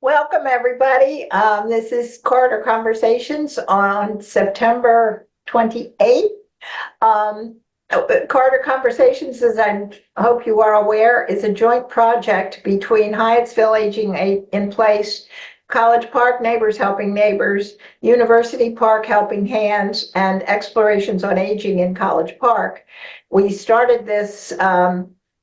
Welcome, everybody. This is Carter Conversations on September 28th. Carter Conversations, as I hope you are aware, is a joint project between Hyattsville Aging in Place, College Park Neighbors Helping Neighbors, University Park Helping Hands, and Explorations on Aging in College Park. We started this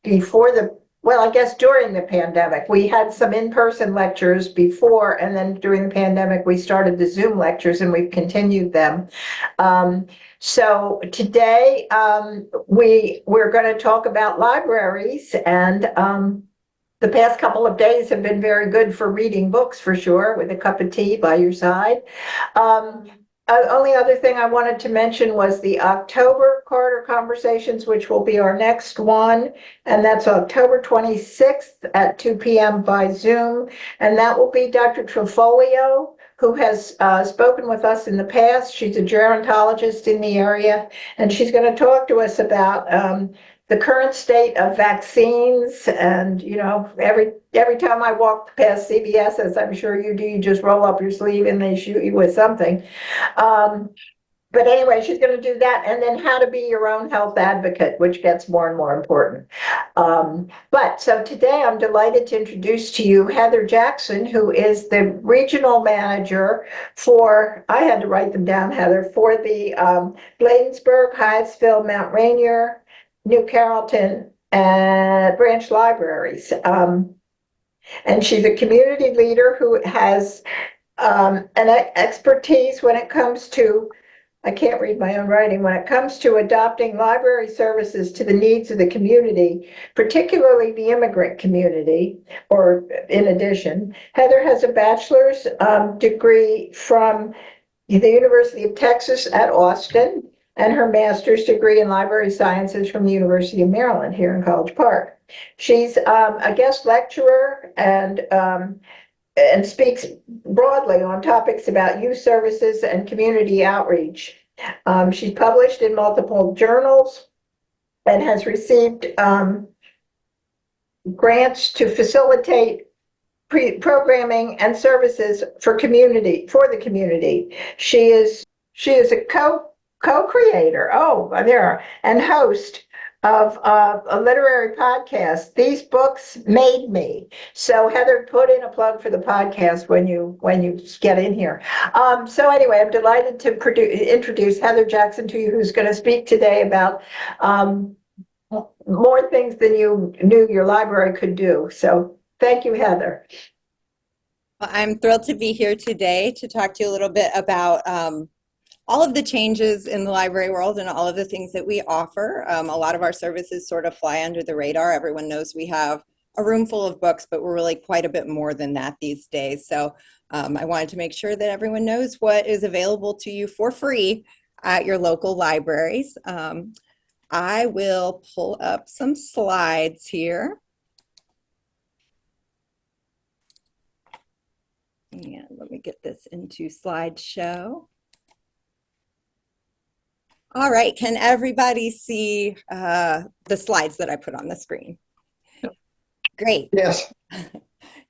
before I guess during the pandemic. We had some in-person lectures before, and then during the pandemic, we started the Zoom lectures and we've continued them. So today we're going to talk about libraries, and the past couple of days have been very good for reading books, for sure, with a cup of tea by your side. Only other thing I wanted to mention was the October Carter Conversations, which will be our next one, and that's October 26th at 2 p.m. by Zoom, and that will be Dr. Trefolio, who has spoken with us in the past. She's a gerontologist in the area, and she's going to talk to us about the current state of vaccines. And every time I walk past CVS, as I'm sure you do, you just roll up your sleeve and they shoot you with something. But anyway, she's going to do that, and then how to be your own health advocate, which gets more and more important. But so today I'm delighted to introduce to you Heather Jackson, who is the regional manager for, I had to write them down, Heather, for the Bladensburg, Hyattsville, Mount Rainier, New Carrollton, and branch libraries. And she's a community leader who has an expertise when it comes to, I can't read my own writing, when it comes to adopting library services to the needs of the community, particularly the immigrant community, or in addition. Heather has a bachelor's degree from the University of Texas at Austin, and her master's degree in library sciences from the University of Maryland here in College Park. She's a guest lecturer and speaks broadly on topics about youth services and community outreach. She's published in multiple journals and has received grants to facilitate programming and services for the community. She is a co-creator, and host of a literary podcast, These Books Made Me. So Heather, put in a plug for the podcast when you get in here. So anyway, I'm delighted to introduce Heather Jackson to you, who's going to speak today about more things than you knew your library could do. So thank you, Heather. Well, I'm thrilled to be here today to talk to you a little bit about all of the changes in the library world and all of the things that we offer. A lot of our services sort of fly under the radar. Everyone knows we have a room full of books, but we're really quite a bit more than that these days. So I wanted to make sure that everyone knows what is available to you for free at your local libraries. I will pull up some slides here. And let me get this into slideshow. All right, can everybody see the slides that I put on the screen? Great. Yes.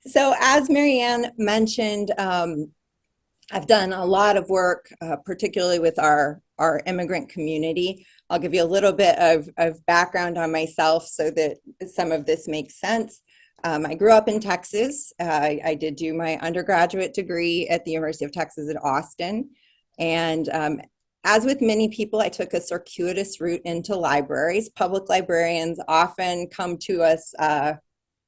So as Marianne mentioned, I've done a lot of work, particularly with our immigrant community. I'll give you a little bit of background on myself so that some of this makes sense. I grew up in Texas. I did do my undergraduate degree at the University of Texas at Austin. And as with many people, I took a circuitous route into libraries. Public librarians often come to us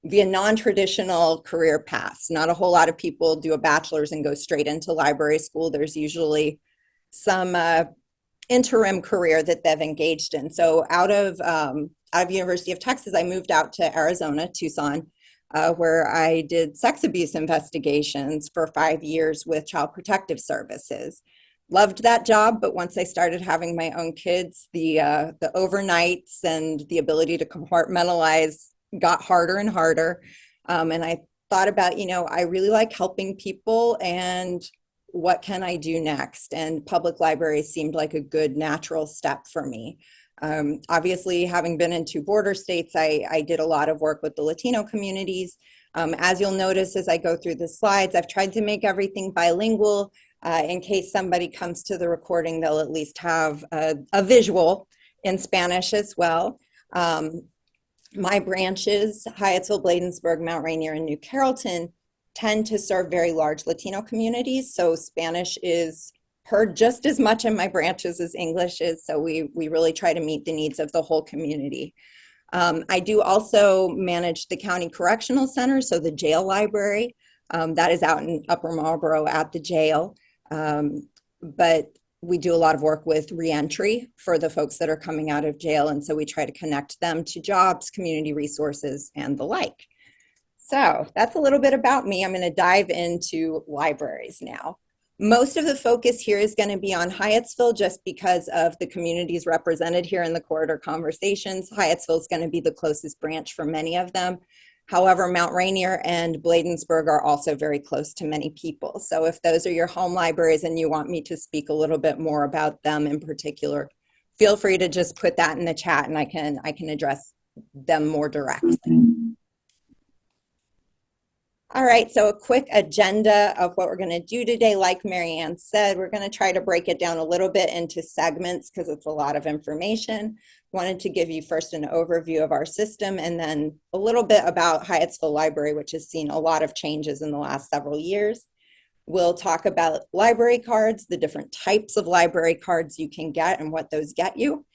via non-traditional career paths. Not a whole lot of people do a bachelor's and go straight into library school. There's usually some interim career that they've engaged in. So out of University of Texas, I moved out to Arizona, Tucson, where I did sex abuse investigations for 5 years with Child Protective Services. Loved that job, but once I started having my own kids, the overnights and the ability to compartmentalize got harder and harder. And I thought about, I really like helping people, and what can I do next? And public libraries seemed like a good natural step for me. Obviously, having been in two border states, I did a lot of work with the Latino communities. As you'll notice as I go through the slides, I've tried to make everything bilingual. In case somebody comes to the recording, they'll at least have a visual in Spanish as well. My branches, Hyattsville, Bladensburg, Mount Rainier, and New Carrollton, tend to serve very large Latino communities. So Spanish is heard just as much in my branches as English is. So we really try to meet the needs of the whole community. I do also manage the County Correctional Center, so the jail library. That is out in Upper Marlboro at the jail. But we do a lot of work with reentry for the folks that are coming out of jail. And so we try to connect them to jobs, community resources, and the like. So that's a little bit about me. I'm going to dive into libraries now. Most of the focus here is going to be on Hyattsville just because of the communities represented here in the corridor conversations. Hyattsville is going to be the closest branch for many of them. However, Mount Rainier and Bladensburg are also very close to many people. So if those are your home libraries and you want me to speak a little bit more about them in particular, feel free to just put that in the chat and I can address them more directly. All right, so a quick agenda of what we're going to do today. Like Marianne said, we're going to try to break it down a little bit into segments because it's a lot of information. Wanted to give you first an overview of our system and then a little bit about Hyattsville Library, which has seen a lot of changes in the last several years. We'll talk about library cards, the different types of library cards you can get and what those get you,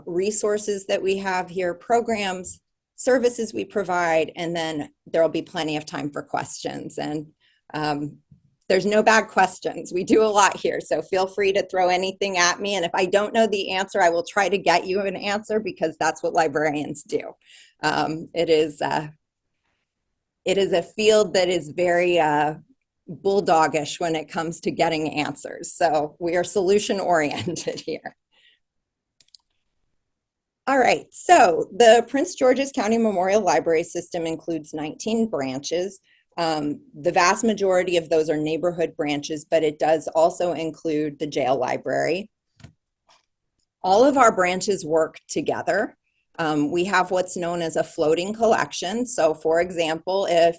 resources that we have here, programs, services we provide, and then there'll be plenty of time for questions. And there's no bad questions. We do a lot here, so feel free to throw anything at me. And if I don't know the answer, I will try to get you an answer because that's what librarians do. It is a field that is very bulldogish when it comes to getting answers. So we are solution oriented here. All right, so the Prince George's County Memorial Library System includes 19 branches. The vast majority of those are neighborhood branches, but it does also include the jail library. All of our branches work together. We have what's known as a floating collection. So for example, if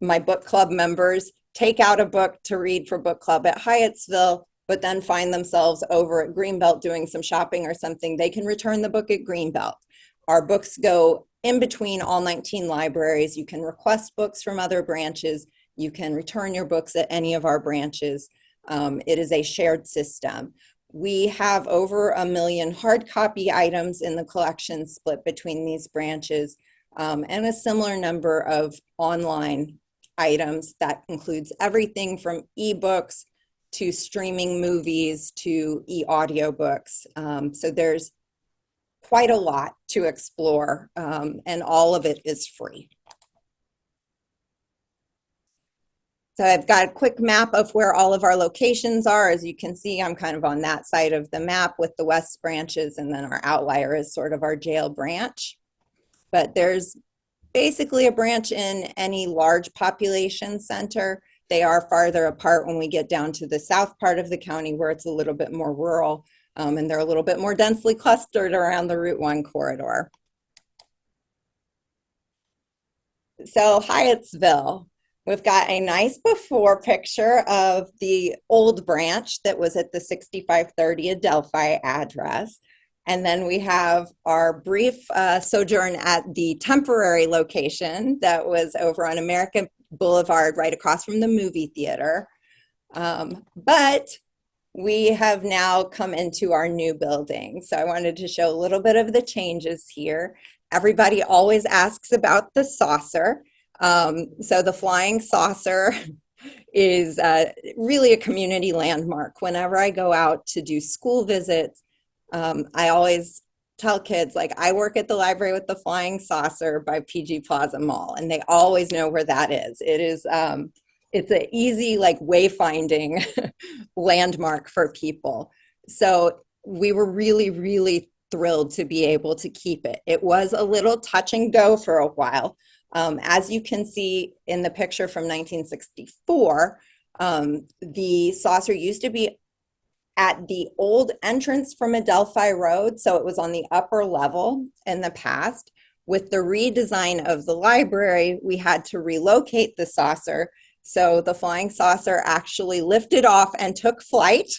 my book club members take out a book to read for book club at Hyattsville, but then find themselves over at Greenbelt doing some shopping or something, they can return the book at Greenbelt. Our books go in between all 19 libraries. You can request books from other branches. You can return your books at any of our branches. It is a shared system. We have over 1 million hard copy items in the collection split between these branches, and a similar number of online items that includes everything from ebooks to streaming movies to e-audiobooks. So there's quite a lot to explore, and all of it is free. So I've got a quick map of where all of our locations are. As you can see, I'm kind of on that side of the map with the west branches, and then our outlier is sort of our jail branch. But there's basically a branch in any large population center. They are farther apart when we get down to the south part of the county where it's a little bit more rural, and they're a little bit more densely clustered around the Route 1 corridor. So Hyattsville, we've got a nice before picture of the old branch that was at the 6530 Adelphi address. And then we have our brief sojourn at the temporary location that was over on American Boulevard, right across from the movie theater. But we have now come into our new building. So I wanted to show a little bit of the changes here. Everybody always asks about the saucer. So the flying saucer is really a community landmark. Whenever I go out to do school visits, I always tell kids, like, I work at the library with the flying saucer by PG Plaza Mall, and they always know where that is. It is, it's an easy, like, wayfinding landmark for people. So we were really, really thrilled to be able to keep it. It was a little touch and go for a while. As you can see in the picture from 1964, the saucer used to be at the old entrance from Adelphi Road. So it was on the upper level in the past. With the redesign of the library, we had to relocate the saucer. So the flying saucer actually lifted off and took flight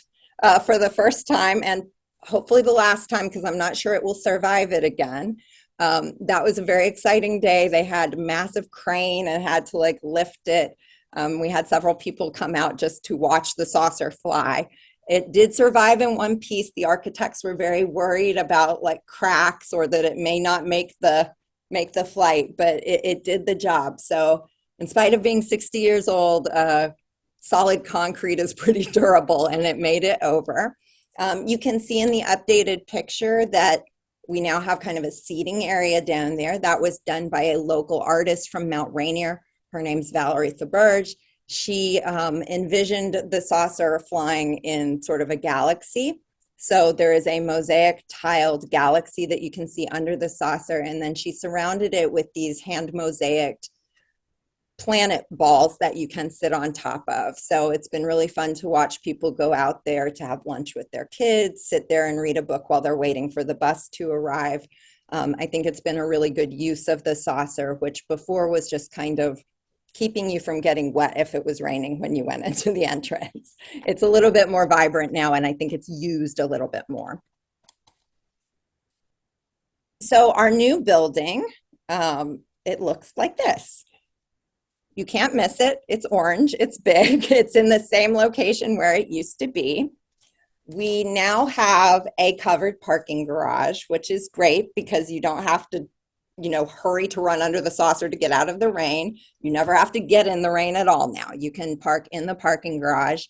for the first time, and hopefully the last time, because I'm not sure it will survive it again. That was a very exciting day. They had a massive crane and had to like lift it. We had several people come out just to watch the saucer fly. It did survive in one piece. The architects were very worried about like cracks or that it may not make the flight, but it did the job. So in spite of being 60 years old, solid concrete is pretty durable, and it made it over. You can see in the updated picture that we now have kind of a seating area down there. That was done by a local artist from Mount Rainier. Her name's Valerie Theberge. She envisioned the saucer flying in sort of a galaxy. So there is a mosaic tiled galaxy that you can see under the saucer, and then she surrounded it with these hand mosaicked planet balls that you can sit on top of. So it's been really fun to watch people go out there to have lunch with their kids, sit there and read a book while they're waiting for the bus to arrive. I think it's been a really good use of the saucer, which before was just kind of keeping you from getting wet if it was raining when you went into the entrance. It's a little bit more vibrant now, and I think it's used a little bit more. So our new building, it looks like this. You can't miss it. It's orange, it's big, it's in the same location where it used to be. We now have a covered parking garage, which is great because you don't have to, hurry to run under the saucer to get out of the rain. You never have to get in the rain at all now. You can park in the parking garage.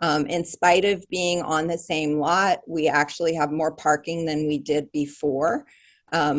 In spite of being on the same lot, we actually have more parking than we did before.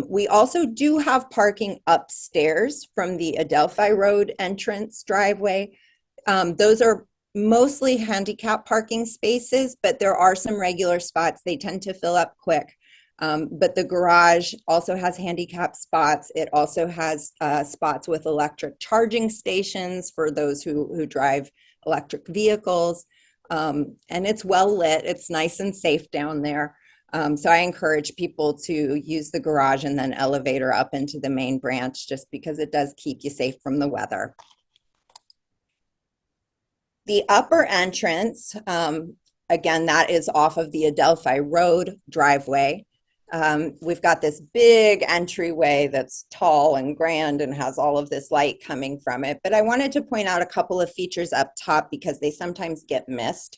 We also do have parking upstairs from the Adelphi Road entrance driveway. Those are mostly handicap parking spaces, but there are some regular spots. They tend to fill up quick. But the garage also has handicap spots. It also has spots with electric charging stations for those who drive electric vehicles. And it's well lit. It's nice and safe down there. So I encourage people to use the garage and then elevator up into the main branch, just because it does keep you safe from the weather. The upper entrance, again, that is off of the Adelphi Road driveway. We've got this big entryway that's tall and grand and has all of this light coming from it. But I wanted to point out a couple of features up top because they sometimes get missed.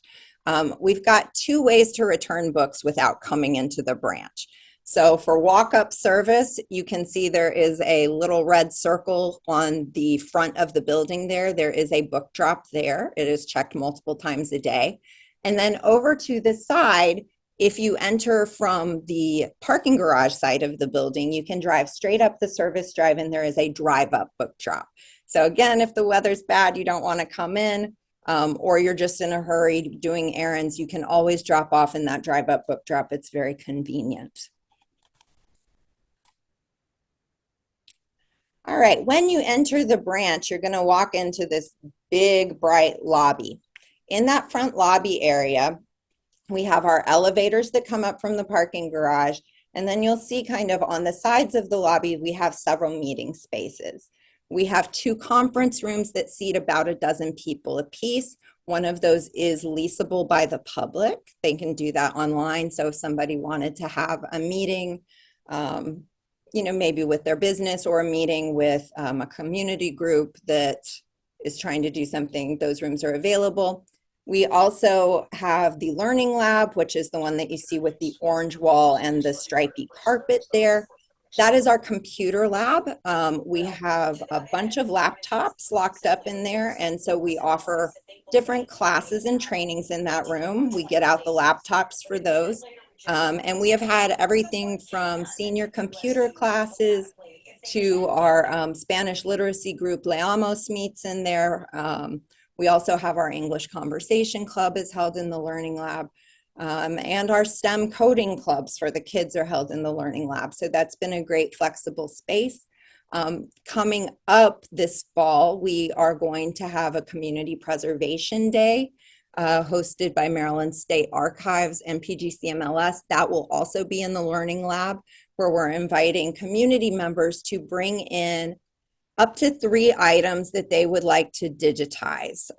We've got 2 ways to return books without coming into the branch. So for walk-up service, you can see there is a little red circle on the front of the building there. There is a book drop there. It is checked multiple times a day. And then over to the side, if you enter from the parking garage side of the building, you can drive straight up the service drive, and there is a drive-up book drop. So again, if the weather's bad, you don't want to come in, or you're just in a hurry doing errands, you can always drop off in that drive-up book drop. It's very convenient. All right, when you enter the branch, you're going to walk into this big, bright lobby. In that front lobby area, we have our elevators that come up from the parking garage, and then you'll see kind of on the sides of the lobby, we have several meeting spaces. We have 2 conference rooms that seat about a dozen people apiece. One of those is leasable by the public. They can do that online. So if somebody wanted to have a meeting, maybe with their business or a meeting with a community group that is trying to do something, those rooms are available. We also have the Learning Lab, which is the one that you see with the orange wall and the stripy carpet there. That is our computer lab. We have a bunch of laptops locked up in there, and so we offer different classes and trainings in that room. We get out the laptops for those. And we have had everything from senior computer classes to our Spanish literacy group, Leamos, meets in there. We also have our English Conversation Club is held in the Learning Lab. And our STEM coding clubs for the kids are held in the Learning Lab. So that's been a great flexible space. Coming up this fall, we are going to have a community preservation day. hosted by Maryland State Archives and PGCMLS. That will also be in the Learning Lab, where we're inviting community members to bring in up to 3 items that they would like to digitize,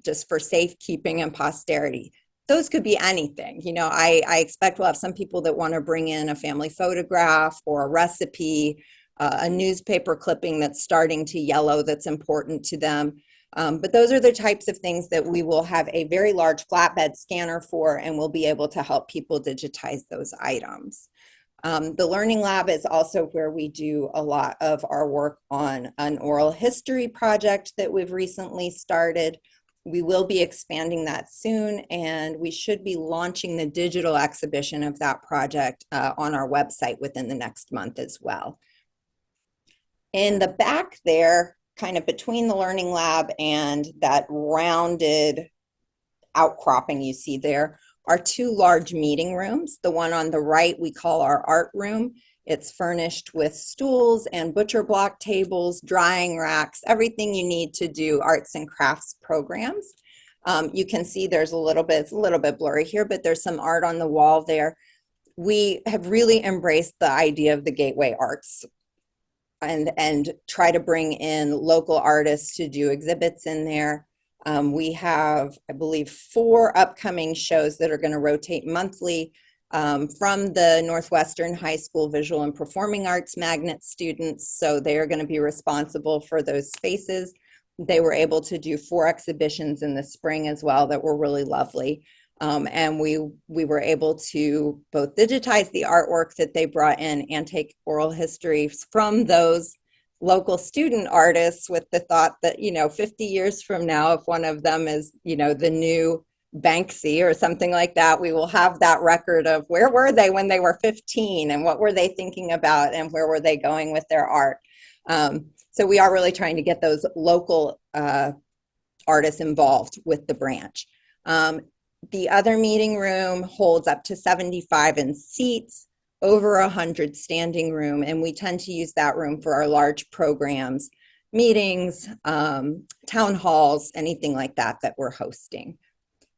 just for safekeeping and posterity. Those could be anything. You know, I expect we'll have some people that want to bring in a family photograph or a recipe, a newspaper clipping that's starting to yellow that's important to them. But those are the types of things that we will have a very large flatbed scanner for, and we'll be able to help people digitize those items. The Learning Lab is also where we do a lot of our work on an oral history project that we've recently started. We will be expanding that soon, and we should be launching the digital exhibition of that project on our website within the next month as well. In the back there, kind of between the Learning Lab and that rounded outcropping you see there, are 2 large meeting rooms. The one on the right we call our art room. It's furnished with stools and butcher block tables, drying racks, everything you need to do arts and crafts programs. You can see there's it's a little bit blurry here, but there's some art on the wall there. We have really embraced the idea of the gateway arts and try to bring in local artists to do exhibits in there. We have, I believe, 4 upcoming shows that are going to rotate monthly from the Northwestern High School Visual and Performing Arts Magnet students. So they are going to be responsible for those spaces. They were able to do 4 exhibitions in the spring as well that were really lovely. And we were able to both digitize the artwork that they brought in and take oral history from those local student artists, with the thought that, you know, 50 years from now, if one of them is, you know, the new Banksy or something like that, we will have that record of where were they when they were 15 and what were they thinking about and where were they going with their art. So we are really trying to get those local artists involved with the branch. The other meeting room holds up to 75 in seats, over 100 standing room, and we tend to use that room for our large programs, meetings, town halls, anything like that that we're hosting.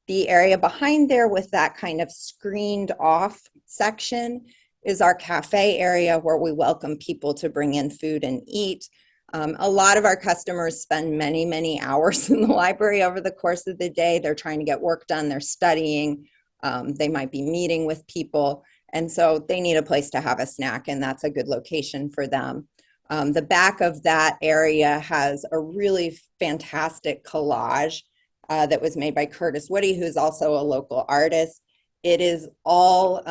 The area behind there with that kind of screened off section is our cafe area, where we welcome people to bring in food and eat. A lot of our customers spend many, many hours in the library over the course of the day. They're trying to get work done, they're studying, they might be meeting with people. And so they need a place to have a snack, and that's a good location for them. The back of that area has a really fantastic collage that was made by Curtis Woody, who's also a local artist. It is all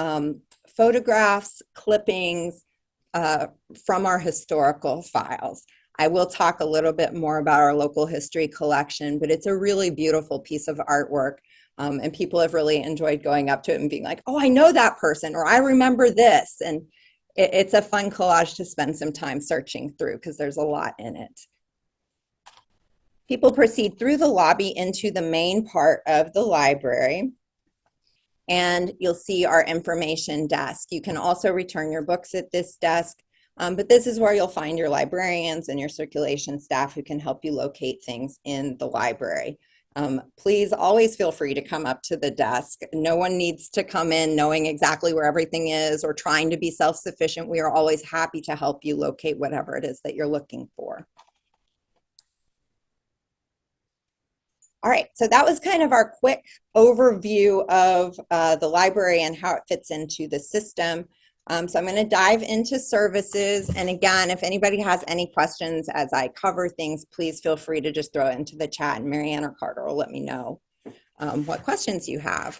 photographs, clippings from our historical files. I will talk a little bit more about our local history collection, but it's a really beautiful piece of artwork. And people have really enjoyed going up to it and being like, oh, I know that person, or I remember this. And it's a fun collage to spend some time searching through because there's a lot in it. People proceed through the lobby into the main part of the library, and you'll see our information desk. You can also return your books at this desk, but this is where you'll find your librarians and your circulation staff who can help you locate things in the library. Please always feel free to come up to the desk. No one needs to come in knowing exactly where everything is or trying to be self-sufficient. We are always happy to help you locate whatever it is that you're looking for. All right, so that was kind of our quick overview of the library and how it fits into the system. So I'm going to dive into services. And again, if anybody has any questions as I cover things, please feel free to just throw it into the chat, and Marianne or Carter will let me know what questions you have.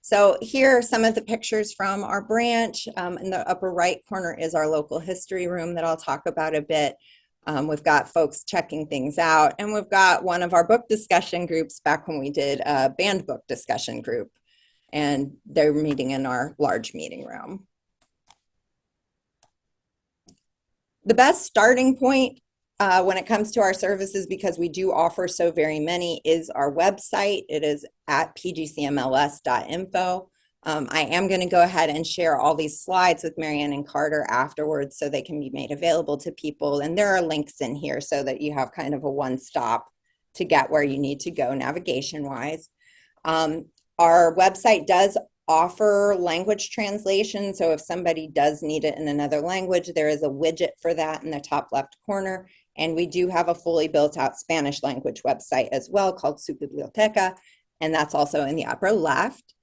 So here are some of the pictures from our branch. In the upper right corner is our local history room that I'll talk about a bit. We've got folks checking things out, and we've got one of our book discussion groups back when we did a banned book discussion group, and they're meeting in our large meeting room. The best starting point when it comes to our services, because we do offer so very many, is our website. It is at pgcmls.info. I am going to go ahead and share all these slides with Marianne and Carter afterwards so they can be made available to people. And there are links in here so that you have kind of a one-stop to get where you need to go navigation-wise. Our website does offer language translation. So if somebody does need it in another language, there is a widget for that in the top left corner. And we do have a fully built out Spanish language website as well called Su Biblioteca. And that's also in the upper left.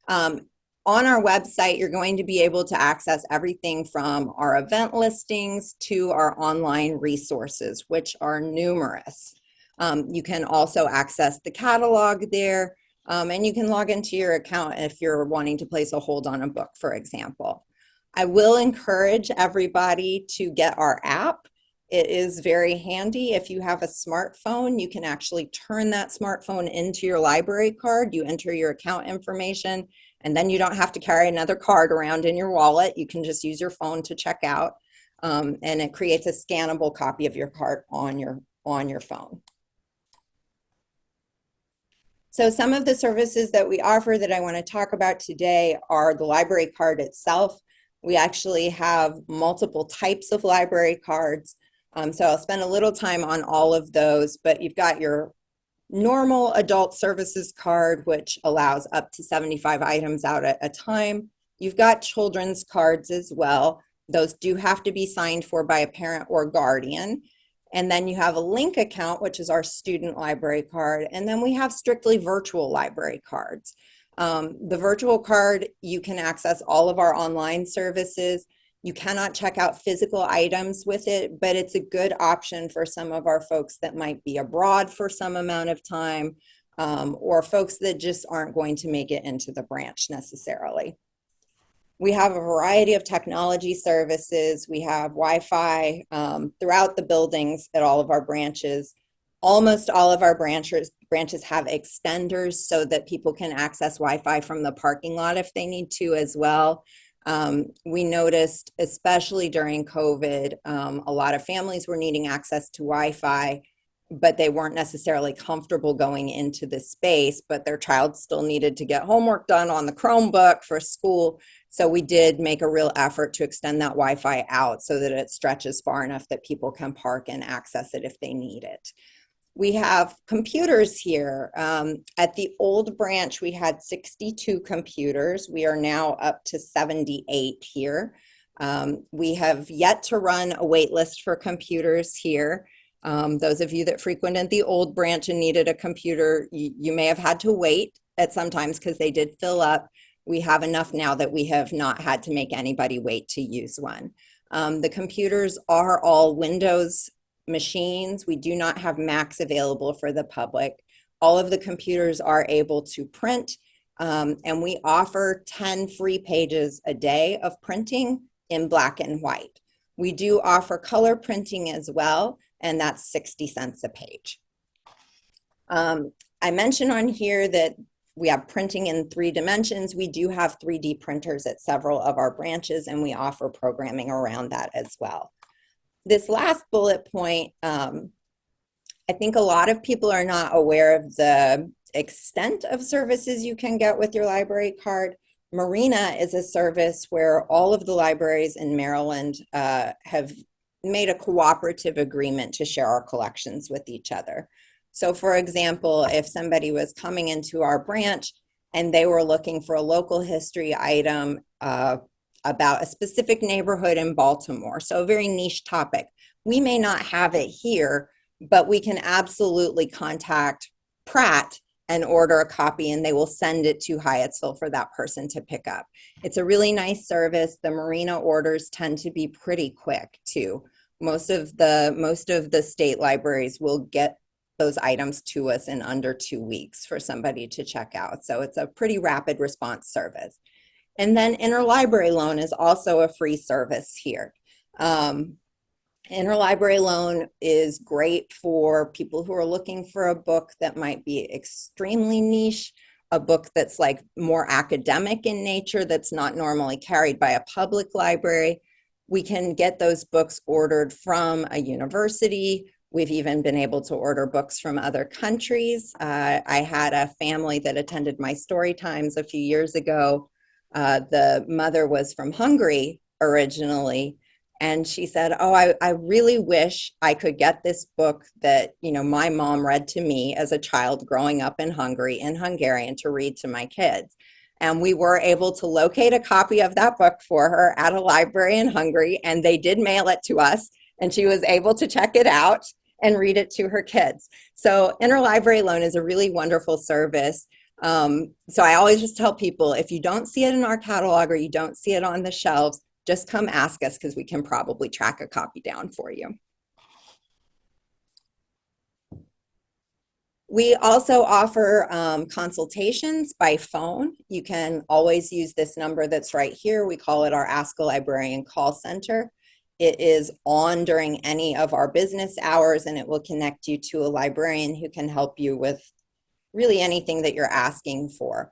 On our website, you're going to be able to access everything from our event listings to our online resources, which are numerous. You can also access the catalog there, and you can log into your account if you're wanting to place a hold on a book, for example. I will encourage everybody to get our app. It is very handy. If you have a smartphone, you can actually turn that smartphone into your library card. You enter your account information, and then you don't have to carry another card around in your wallet. You can just use your phone to check out, and it creates a scannable copy of your card on your phone. So some of the services that we offer that I want to talk about today are the library card itself. We actually have multiple types of library cards. So I'll spend a little time on all of those, but you've got your normal adult services card, which allows up to 75 items out at a time. You've got children's cards as well. Those do have to be signed for by a parent or guardian. And then you have a link account, which is our student library card. And then we have strictly virtual library cards. The virtual card, you can access all of our online services. You cannot check out physical items with it, but it's a good option for some of our folks that might be abroad for some amount of time, or folks that just aren't going to make it into the branch necessarily. We have a variety of technology services. We have Wi-Fi throughout the buildings at all of our branches. Almost all of our branches have extenders so that people can access Wi-Fi from the parking lot if they need to as well. We noticed, especially during COVID, a lot of families were needing access to Wi-Fi, but they weren't necessarily comfortable going into the space, but their child still needed to get homework done on the Chromebook for school. So we did make a real effort to extend that Wi-Fi out so that it stretches far enough that people can park and access it if they need it. We have computers here. At the old branch, we had 62 computers. We are now up to 78 here. We have yet to run a wait list for computers here. Those of you that frequented the old branch and needed a computer, you may have had to wait at some times because they did fill up. We have enough now that we have not had to make anybody wait to use one. The computers are all Windows machines. We do not have Macs available for the public. All of the computers are able to print, and we offer 10 free pages a day of printing in black and white. We do offer color printing as well, and that's 60 cents a page. I mentioned on here that we have printing in 3 dimensions. We do have 3D printers at several of our branches, and we offer programming around that as well. This last bullet point, I think a lot of people are not aware of the extent of services you can get with your library card. Marina is a service where all of the libraries in Maryland have made a cooperative agreement to share our collections with each other. So for example, if somebody was coming into our branch and they were looking for a local history item about a specific neighborhood in Baltimore, so a very niche topic, we may not have it here, but we can absolutely contact Pratt and order a copy, and they will send it to Hyattsville for that person to pick up. It's a really nice service. The Marina orders tend to be pretty quick too. Most of the state libraries will get those items to us in under 2 weeks for somebody to check out. So it's a pretty rapid response service. And then interlibrary loan is also a free service here. Interlibrary loan is great for people who are looking for a book that might be extremely niche, a book that's like more academic in nature that's not normally carried by a public library. We can get those books ordered from a university. We've even been able to order books from other countries. I had a family that attended my story times a few years ago. The mother was from Hungary originally, And she said, oh, I really wish I could get this book that, my mom read to me as a child growing up in Hungary in Hungarian to read to my kids. And we were able to locate a copy of that book for her at a library in Hungary, and they did mail it to us, and she was able to check it out and read it to her kids. So interlibrary loan is a really wonderful service. So I always just tell people, if you don't see it in our catalog or you don't see it on the shelves, just come ask us because we can probably track a copy down for you. We also offer consultations by phone. You can always use this number that's right here. We call it our Ask a Librarian call center. It is on during any of our business hours, and it will connect you to a librarian who can help you with really anything that you're asking for.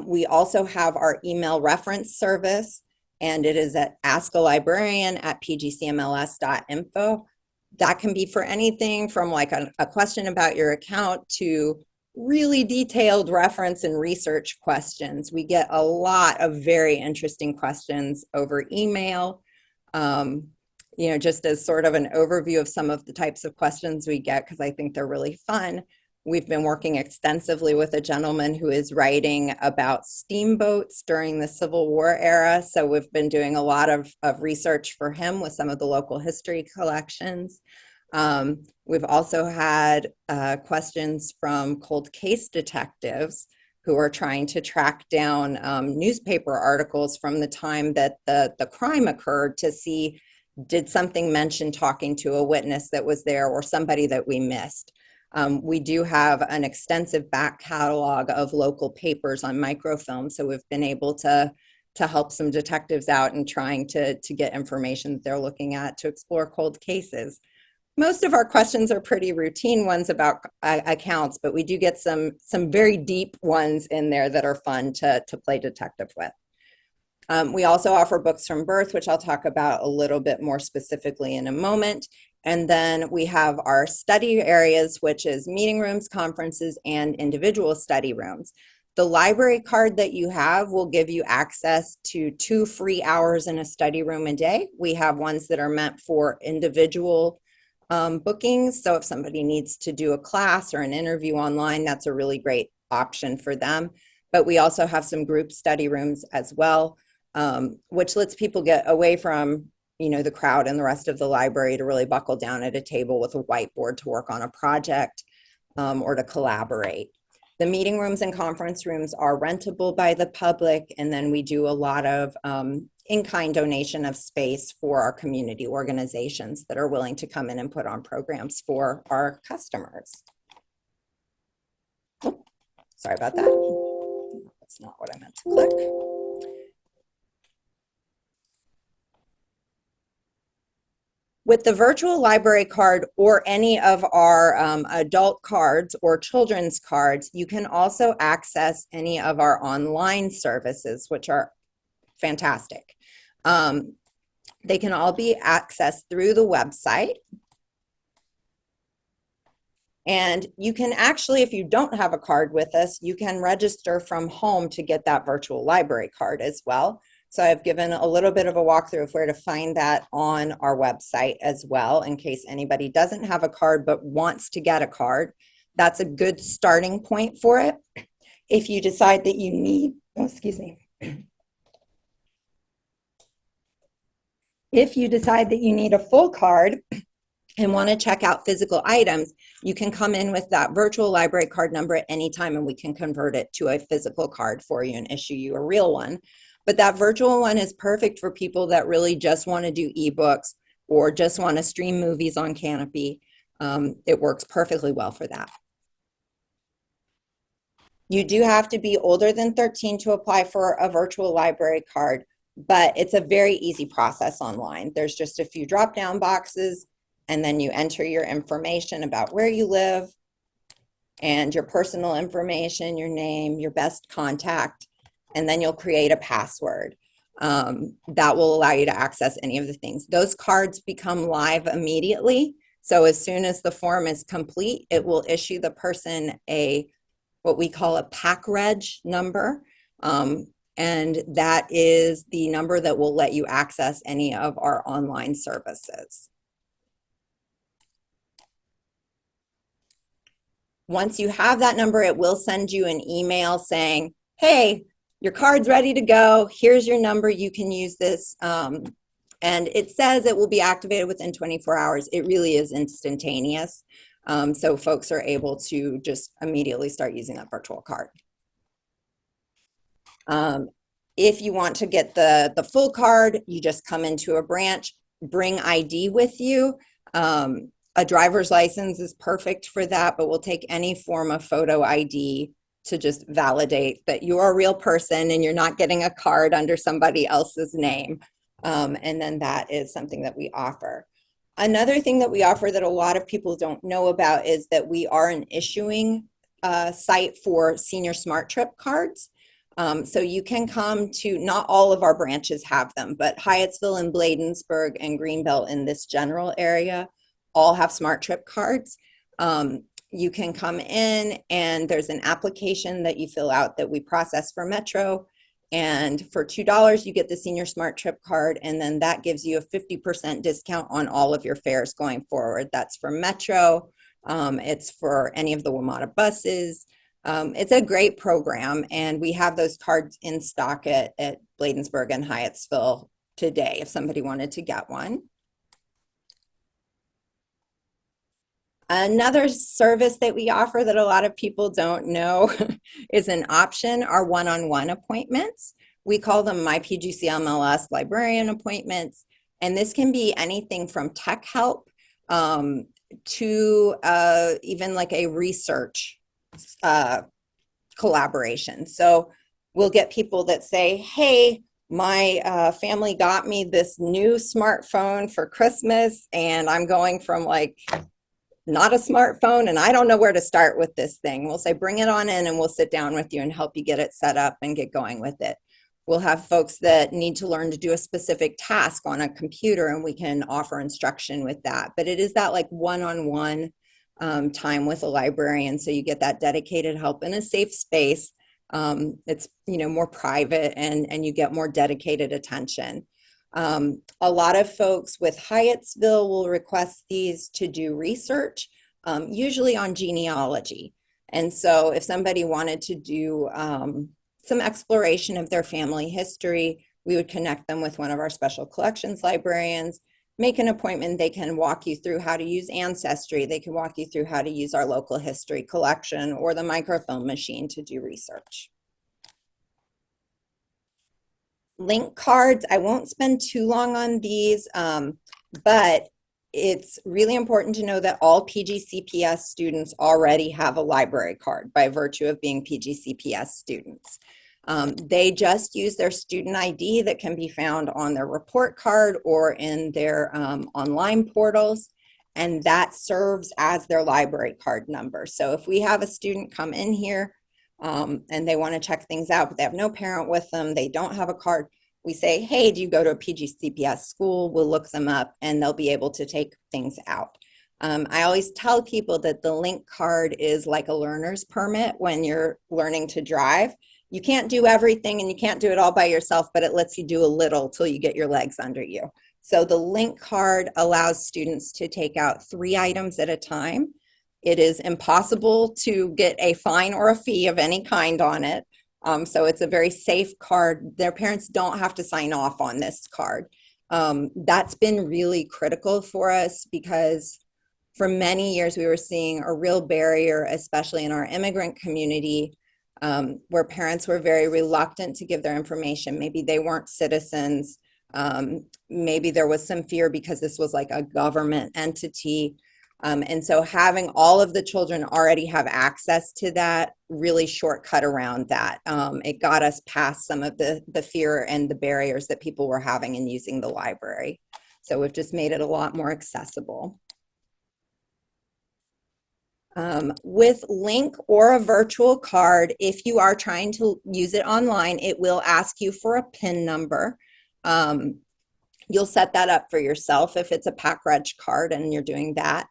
We also have our email reference service, and it is at askalibrarian@pgcmls.info. That can be for anything from like a question about your account to really detailed reference and research questions. We get a lot of very interesting questions over email. Just as sort of an overview of some of the types of questions we get, because I think they're really fun. We've been working extensively with a gentleman who is writing about steamboats during the Civil War era. So we've been doing a lot of research for him with some of the local history collections. We've also had questions from cold case detectives who are trying to track down newspaper articles from the time that the crime occurred to see, did something mention talking to a witness that was there or somebody that we missed. We do have an extensive back catalog of local papers on microfilm, so we've been able to help some detectives out in trying to get information that they're looking at to explore cold cases. Most of our questions are pretty routine ones about accounts, but we do get some very deep ones in there that are fun to play detective with. We also offer books from birth, which I'll talk about a little bit more specifically in a moment. And then we have our study areas, which is meeting rooms, conferences, and individual study rooms. The library card that you have will give you access to 2 free hours in a study room a day. We have ones that are meant for individual bookings. So if somebody needs to do a class or an interview online, that's a really great option for them. But we also have some group study rooms as well, which lets people get away from the crowd and the rest of the library to really buckle down at a table with a whiteboard to work on a project or to collaborate. The meeting rooms and conference rooms are rentable by the public, and then we do a lot of in-kind donation of space for our community organizations that are willing to come in and put on programs for our customers. Oh, sorry about that. That's not what I meant to click. With the virtual library card or any of our adult cards or children's cards, you can also access any of our online services, which are fantastic. They can all be accessed through the website. And you can actually, if you don't have a card with us, you can register from home to get that virtual library card as well. So I've given a little bit of a walkthrough of where to find that on our website as well, in case anybody doesn't have a card but wants to get a card. That's a good starting point for it. If you decide that you need, if you decide that you need a full card and want to check out physical items, you can come in with that virtual library card number at any time and we can convert it to a physical card for you and issue you a real one. But that virtual one is perfect for people that really just want to do ebooks or just want to stream movies on Canopy. It works perfectly well for that. You do have to be older than 13 to apply for a virtual library card, but it's a very easy process online. There's just a few drop-down boxes, and then you enter your information about where you live and your personal information, your name, your best contact, and then you'll create a password that will allow you to access any of the things. Those cards become live immediately. So as soon as the form is complete, it will issue the person what we call a pack reg number. and that is the number that will let you access any of our online services. Once you have that number, it will send you an email saying, hey, your card's ready to go. Here's your number. You can use this. And it says it will be activated within 24 hours. It really is instantaneous. So folks are able to just immediately start using that virtual card. If you want to get the full card, you just come into a branch, bring ID with you. A driver's license is perfect for that, but we'll take any form of photo ID to just validate that you're a real person and you're not getting a card under somebody else's name. And then that is something that we offer. Another thing that we offer that a lot of people don't know about is that we are an issuing site for senior Smart Trip cards. So you can come to, not all of our branches have them, but Hyattsville and Bladensburg and Greenbelt in this general area all have Smart Trip cards. You can come in and there's an application that you fill out that we process for Metro. And for $2, you get the Senior Smart Trip card. And then that gives you a 50% discount on all of your fares going forward. That's for Metro. It's for any of the WMATA buses. It's a great program. And we have those cards in stock at Bladensburg and Hyattsville today if somebody wanted to get one. Another service that we offer that a lot of people don't know is an option, our one-on-one appointments. We call them My PGC MLS librarian appointments. And this can be anything from tech help to even like a research collaboration. So we'll get people that say, hey, my family got me this new smartphone for Christmas and I'm going from like not a smartphone and I don't know where to start with this thing. We'll say, bring it on in and we'll sit down with you and help you get it set up and get going with it. We'll have folks that need to learn to do a specific task on a computer and we can offer instruction with that. But it is that like one-on-one time with a librarian. So you get that dedicated help in a safe space. It's, you know, more private and you get more dedicated attention. A lot of folks with Hyattsville will request these to do research, usually on genealogy. And so if somebody wanted to do some exploration of their family history, we would connect them with one of our special collections librarians, make an appointment. They can walk you through how to use Ancestry. They can walk you through how to use our local history collection or the microfilm machine to do research. Link cards, I won't spend too long on these, but it's really important to know that all PGCPS students already have a library card by virtue of being PGCPS students. They just use their student ID that can be found on their report card or in their online portals, and that serves as their library card number. So if we have a student come in here and they want to check things out, but they have no parent with them, they don't have a card, we say, hey, do you go to a PGCPS school? We'll look them up and they'll be able to take things out. I always tell people that the link card is like a learner's permit when you're learning to drive. You can't do everything and you can't do it all by yourself, but it lets you do a little till you get your legs under you. So the link card allows students to take out 3 items at a time. It is impossible to get a fine or a fee of any kind on it. So it's a very safe card. Their parents don't have to sign off on this card. That's been really critical for us because for many years we were seeing a real barrier, especially in our immigrant community, where parents were very reluctant to give their information. Maybe they weren't citizens. Maybe there was some fear because this was like a government entity. And so having all of the children already have access to that really shortcut around that. It got us past some of the fear and the barriers that people were having in using the library. So we've just made it a lot more accessible. With Link or a virtual card, if you are trying to use it online, it will ask you for a PIN number. You'll set that up for yourself if it's a PAC-REG card and you're doing that.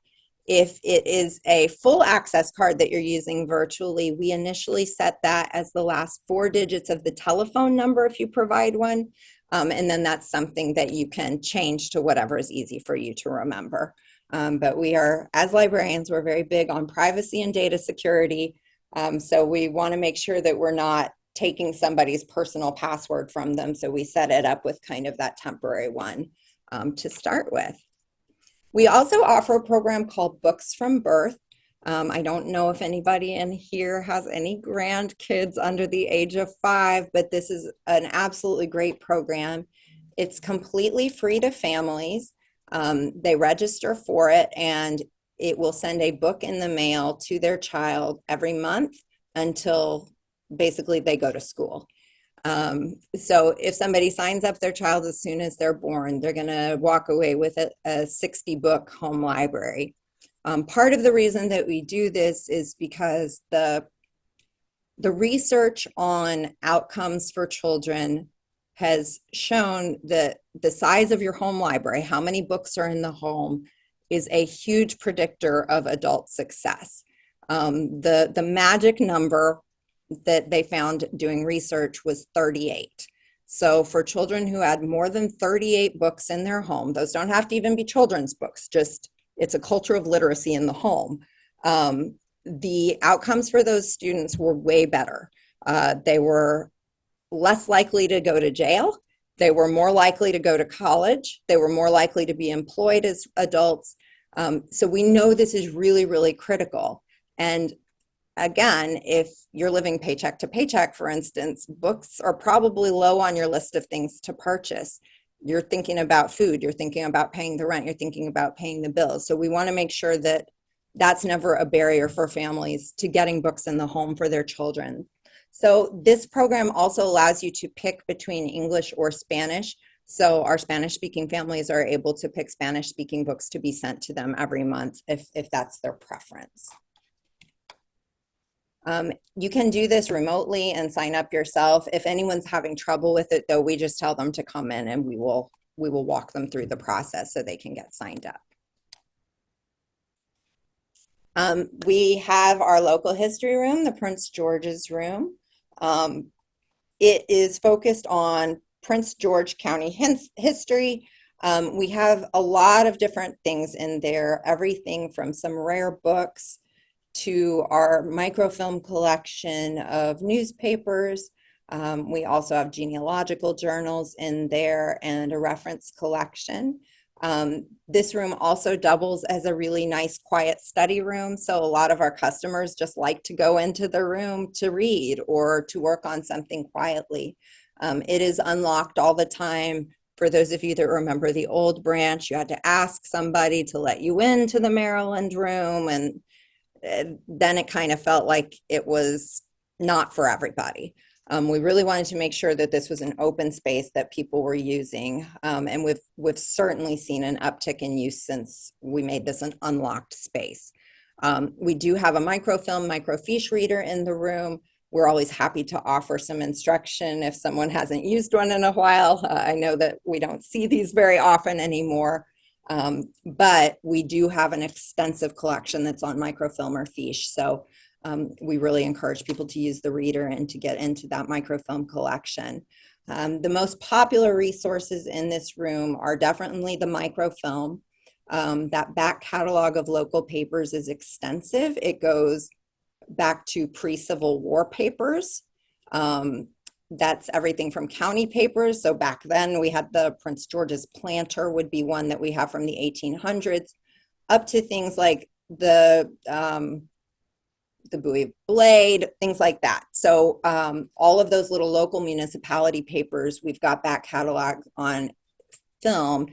If it is a full access card that you're using virtually, we initially set that as the last 4 digits of the telephone number if you provide one. And then that's something that you can change to whatever is easy for you to remember. But we are, as librarians, we're very big on privacy and data security. So we want to make sure that we're not taking somebody's personal password from them. So we set it up with kind of that temporary one to start with. We also offer a program called Books from Birth. I don't know if anybody in here has any grandkids under the age of 5, but this is an absolutely great program. It's completely free to families. They register for it, and it will send a book in the mail to their child every month until basically they go to school. So if somebody signs up their child as soon as they're born, they're going to walk away with a 60-book home library. Part of the reason that we do this is because the research on outcomes for children has shown that the size of your home library, how many books are in the home, is a huge predictor of adult success. The magic number that they found doing research was 38. So for children who had more than 38 books in their home, those don't have to even be children's books, just it's a culture of literacy in the home. The outcomes for those students were way better. They were less likely to go to jail. They were more likely to go to college. They were more likely to be employed as adults. So we know this is really, really critical. And again, if you're living paycheck to paycheck, for instance, books are probably low on your list of things to purchase. You're thinking about food, you're thinking about paying the rent, you're thinking about paying the bills. So we want to make sure that that's never a barrier for families to getting books in the home for their children. So this program also allows you to pick between English or Spanish. So our Spanish-speaking families are able to pick Spanish-speaking books to be sent to them every month if that's their preference. You can do this remotely and sign up yourself. If anyone's having trouble with it, though, we just tell them to come in and we will walk them through the process so they can get signed up. We have our local history room, the Prince George's Room. It is focused on Prince George County history. We have a lot of different things in there, everything from some rare books to our microfilm collection of newspapers. We also have genealogical journals in there and a reference collection. This room also doubles as a really nice quiet study room. So a lot of our customers just like to go into the room to read or to work on something quietly. It is unlocked all the time. For those of you that remember the old branch, you had to ask somebody to let you into the Maryland room, and then it kind of felt like it was not for everybody. We really wanted to make sure that this was an open space that people were using, and we've certainly seen an uptick in use since we made this an unlocked space. We do have a microfilm, microfiche reader in the room. We're always happy to offer some instruction if someone hasn't used one in a while. I know that we don't see these very often anymore. But we do have an extensive collection that's on microfilm or fiche. So we really encourage people to use the reader and to get into that microfilm collection. The most popular resources in this room are definitely the microfilm. That back catalog of local papers is extensive. It goes back to pre-Civil War papers. That's everything from county papers. So back then we had the Prince George's Planter would be one that we have from the 1800s, up to things like the Bowie Blade, things like that. So all of those little local municipality papers, we've got back catalog on film.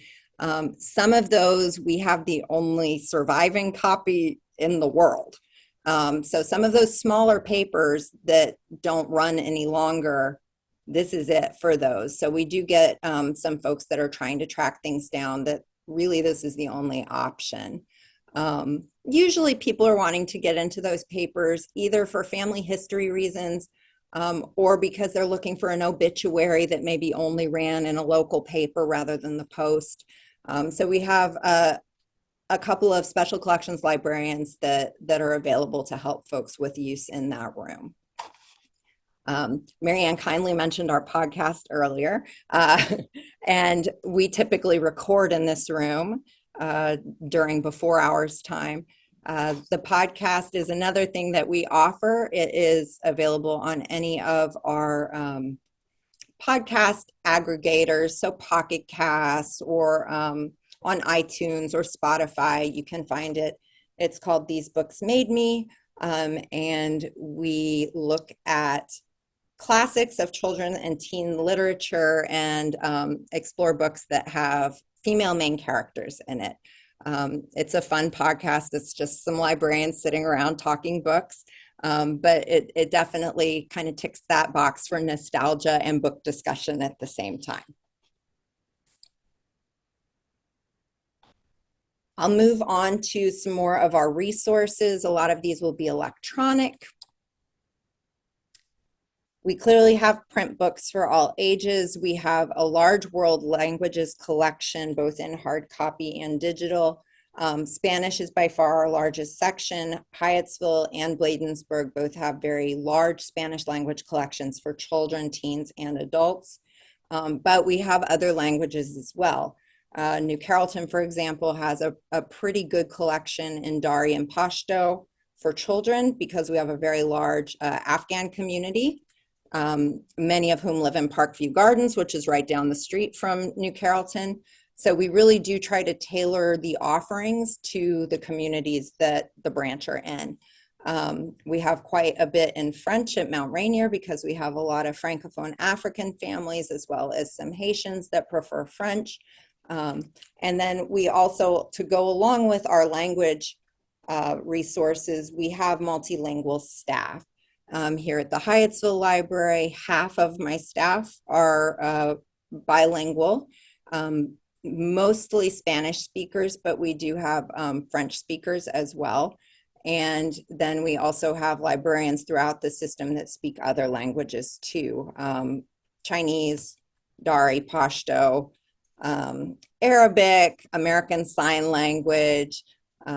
Some of those we have the only surviving copy in the world. So some of those smaller papers that don't run any longer, this is it for those. So we do get some folks that are trying to track things down that really this is the only option. Usually people are wanting to get into those papers either for family history reasons or because they're looking for an obituary that maybe only ran in a local paper rather than the Post. So we have a couple of special collections librarians that are available to help folks with use in that room. Marianne kindly mentioned our podcast earlier, and we typically record in this room during before hours time. The podcast is another thing that we offer. It is available on any of our podcast aggregators, so Pocket Casts or on iTunes or Spotify. You can find it. It's called These Books Made Me, and we look at classics of children and teen literature and explore books that have female main characters in it. It's a fun podcast. It's just some librarians sitting around talking books, but it definitely kind of ticks that box for nostalgia and book discussion at the same time. I'll move on to some more of our resources. A lot of these will be electronic. We clearly have print books for all ages. We have a large world languages collection, both in hard copy and digital. Spanish is by far our largest section. Hyattsville and Bladensburg both have very large Spanish language collections for children, teens, and adults. But we have other languages as well. New Carrollton, for example, has a pretty good collection in Dari and Pashto for children because we have a very large Afghan community. Many of whom live in Parkview Gardens, which is right down the street from New Carrollton. So we really do try to tailor the offerings to the communities that the branch are in. We have quite a bit in French at Mount Rainier because we have a lot of Francophone African families as well as some Haitians that prefer French. And then we also, to go along with our language resources, we have multilingual staff. Here at the Hyattsville Library, half of my staff are bilingual, mostly Spanish speakers, but we do have French speakers as well. And then we also have librarians throughout the system that speak other languages too. Chinese, Dari, Pashto, Arabic, American Sign Language.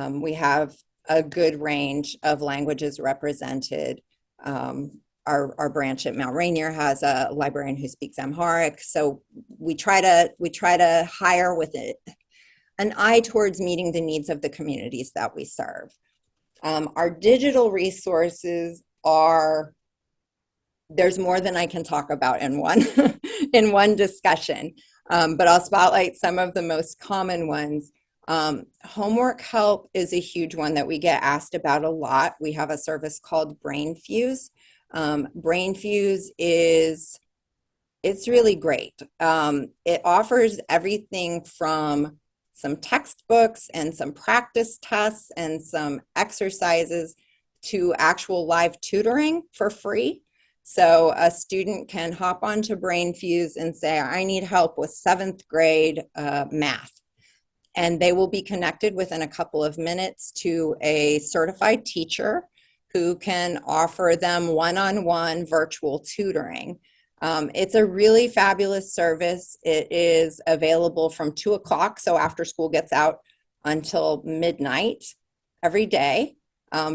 We have a good range of languages represented. Our branch at Mount Rainier has a librarian who speaks Amharic. So we try to hire with an eye towards meeting the needs of the communities that we serve. Our digital resources there's more than I can talk about in one discussion, but I'll spotlight some of the most common ones. Homework help is a huge one that we get asked about a lot. We have a service called BrainFuse. BrainFuse it's really great. It offers everything from some textbooks and some practice tests and some exercises to actual live tutoring for free. So a student can hop onto BrainFuse and say, I need help with 7th grade math. And they will be connected within a couple of minutes to a certified teacher who can offer them one-on-one virtual tutoring. It's a really fabulous service. It is available from 2 o'clock, so after school gets out, until midnight every day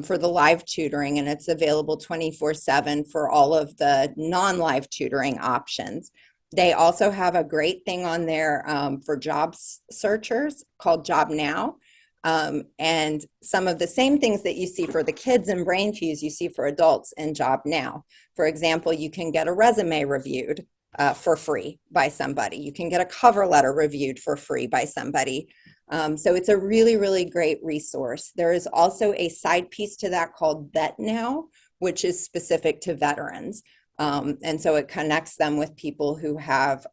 for the live tutoring, and it's available 24/7 for all of the non-live tutoring options. They also have a great thing on there for job searchers called Job Now. And some of the same things that you see for the kids in BrainFuse, you see for adults in Job Now. For example, you can get a resume reviewed for free by somebody. You can get a cover letter reviewed for free by somebody. So it's a really, really great resource. There is also a side piece to that called Vet Now, which is specific to veterans. And so it connects them with people who have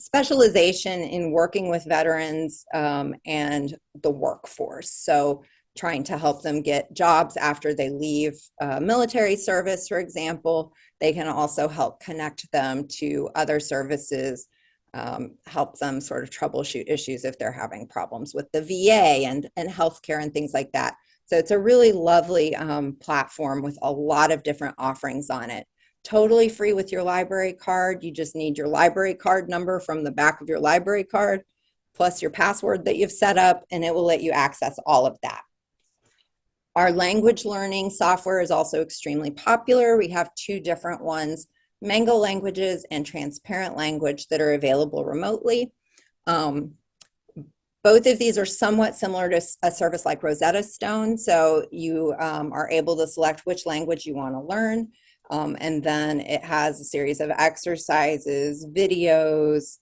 specialization in working with veterans and the workforce. So trying to help them get jobs after they leave military service, for example. They can also help connect them to other services, help them sort of troubleshoot issues if they're having problems with the VA and healthcare and things like that. So it's a really lovely platform with a lot of different offerings on it. Totally free with your library card. You just need your library card number from the back of your library card. plus your password that you've set up, and it will let you access all of that. Our language learning software is also extremely popular. We have two different ones, Mango Languages and Transparent Language, that are available remotely. Both of these are somewhat similar to a service like Rosetta Stone. So you are able to select which language you want to learn. And then it has a series of exercises, videos,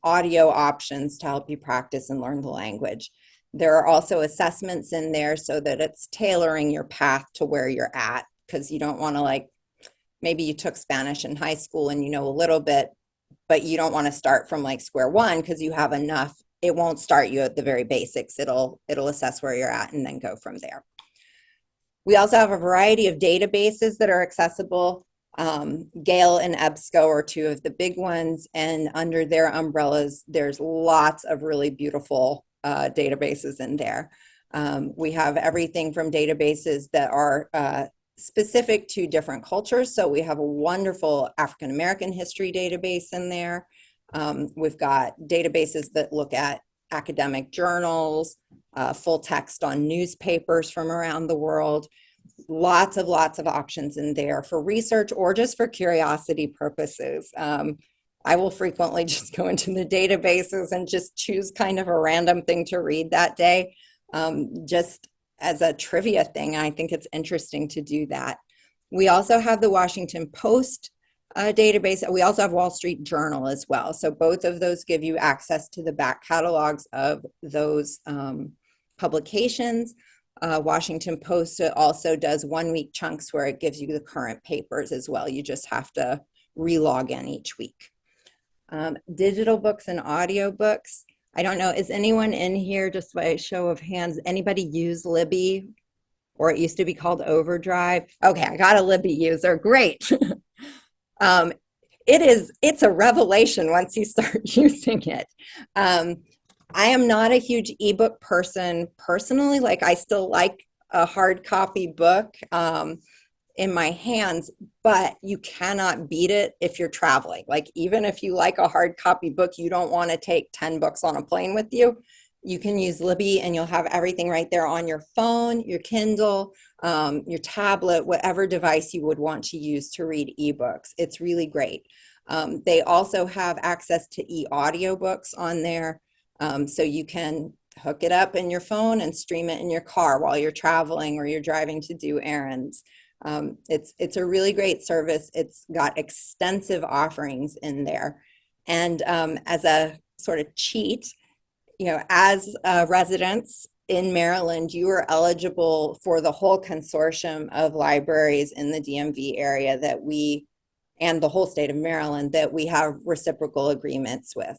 audio options to help you practice and learn the language. There are also assessments in there so that it's tailoring your path to where you're at, because you don't want to, like, maybe you took Spanish in high school and you know a little bit, but you don't want to start from like square one because you have enough. It won't start you at the very basics. It'll assess where you're at and then go from there. We also have a variety of databases that are accessible. Gale and EBSCO are two of the big ones, and under their umbrellas, there's lots of really beautiful databases in there. We have everything from databases that are specific to different cultures. So we have a wonderful African American history database in there. We've got databases that look at academic journals, full text on newspapers from around the world. Lots of options in there for research or just for curiosity purposes. I will frequently just go into the databases and just choose kind of a random thing to read that day, just as a trivia thing. I think it's interesting to do that. We also have the Washington Post database. We also have Wall Street Journal as well. So both of those give you access to the back catalogs of those publications. Washington Post also does 1 week chunks where it gives you the current papers as well. You just have to re-log in each week. Digital books and audio books. I don't know, is anyone in here, just by a show of hands, anybody use Libby? Or it used to be called Overdrive? Okay, I got a Libby user, great. It's a revelation once you start using it. I am not a huge ebook person personally. Like, I still like a hard copy book in my hands, but you cannot beat it if you're traveling. Like, even if you like a hard copy book, you don't want to take 10 books on a plane with you. You can use Libby and you'll have everything right there on your phone, your Kindle, your tablet, whatever device you would want to use to read ebooks. It's really great. They also have access to e-audiobooks on there. So you can hook it up in your phone and stream it in your car while you're traveling or you're driving to do errands. It's a really great service. It's got extensive offerings in there. And as a sort of cheat, you know, as residents in Maryland, you are eligible for the whole consortium of libraries in the DMV area that we, and the whole state of Maryland, that we have reciprocal agreements with.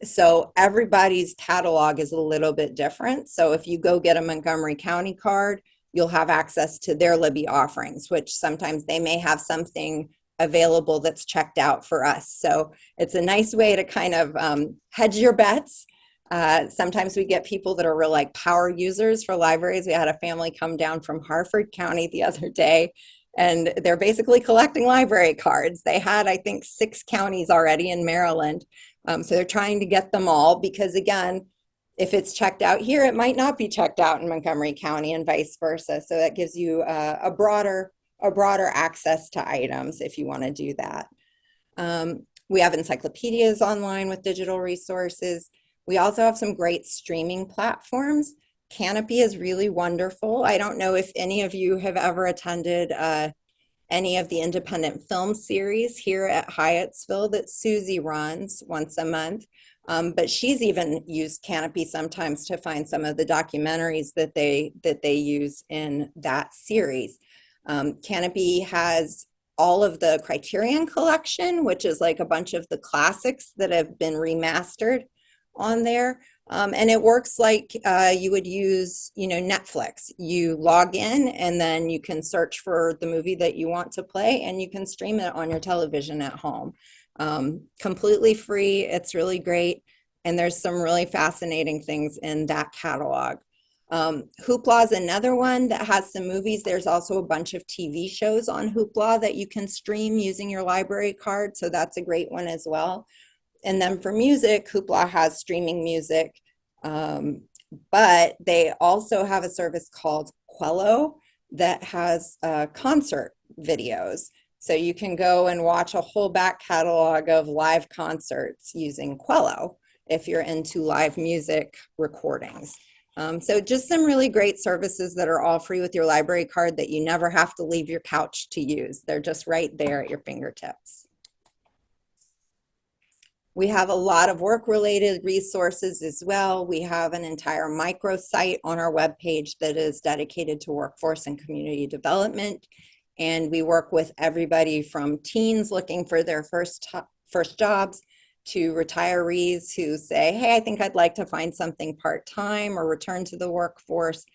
So everybody's catalog is a little bit different. So if you go get a Montgomery County card, you'll have access to their Libby offerings, which sometimes they may have something available that's checked out for us. So it's a nice way to kind of hedge your bets. Sometimes we get people that are real like power users for libraries. We had a family come down from Harford County the other day, and they're basically collecting library cards. They had, I think, 6 counties already in Maryland. So they're trying to get them all because, again, if it's checked out here, it might not be checked out in Montgomery County and vice versa. So that gives you a broader access to items if you want to do that. We have encyclopedias online with digital resources. We also have some great streaming platforms. Kanopy is really wonderful. I don't know if any of you have ever attended any of the independent film series here at Hyattsville that Susie runs once a month. But she's even used Kanopy sometimes to find some of the documentaries that they use in that series. Kanopy has all of the Criterion Collection, which is like a bunch of the classics that have been remastered on there. And it works like you would use, you know, Netflix. You log in and then you can search for the movie that you want to play and you can stream it on your television at home. Completely free. It's really great. And there's some really fascinating things in that catalog. Hoopla is another one that has some movies. There's also a bunch of TV shows on Hoopla that you can stream using your library card. So that's a great one as well. And then for music, Hoopla has streaming music, but they also have a service called Quello that has concert videos. So you can go and watch a whole back catalog of live concerts using Quello if you're into live music recordings. So just some really great services that are all free with your library card that you never have to leave your couch to use. They're just right there at your fingertips. We have a lot of work-related resources as well. We have an entire microsite on our webpage that is dedicated to workforce and community development. And we work with everybody from teens looking for their first jobs to retirees who say, hey, I think I'd like to find something part-time or return to the workforce.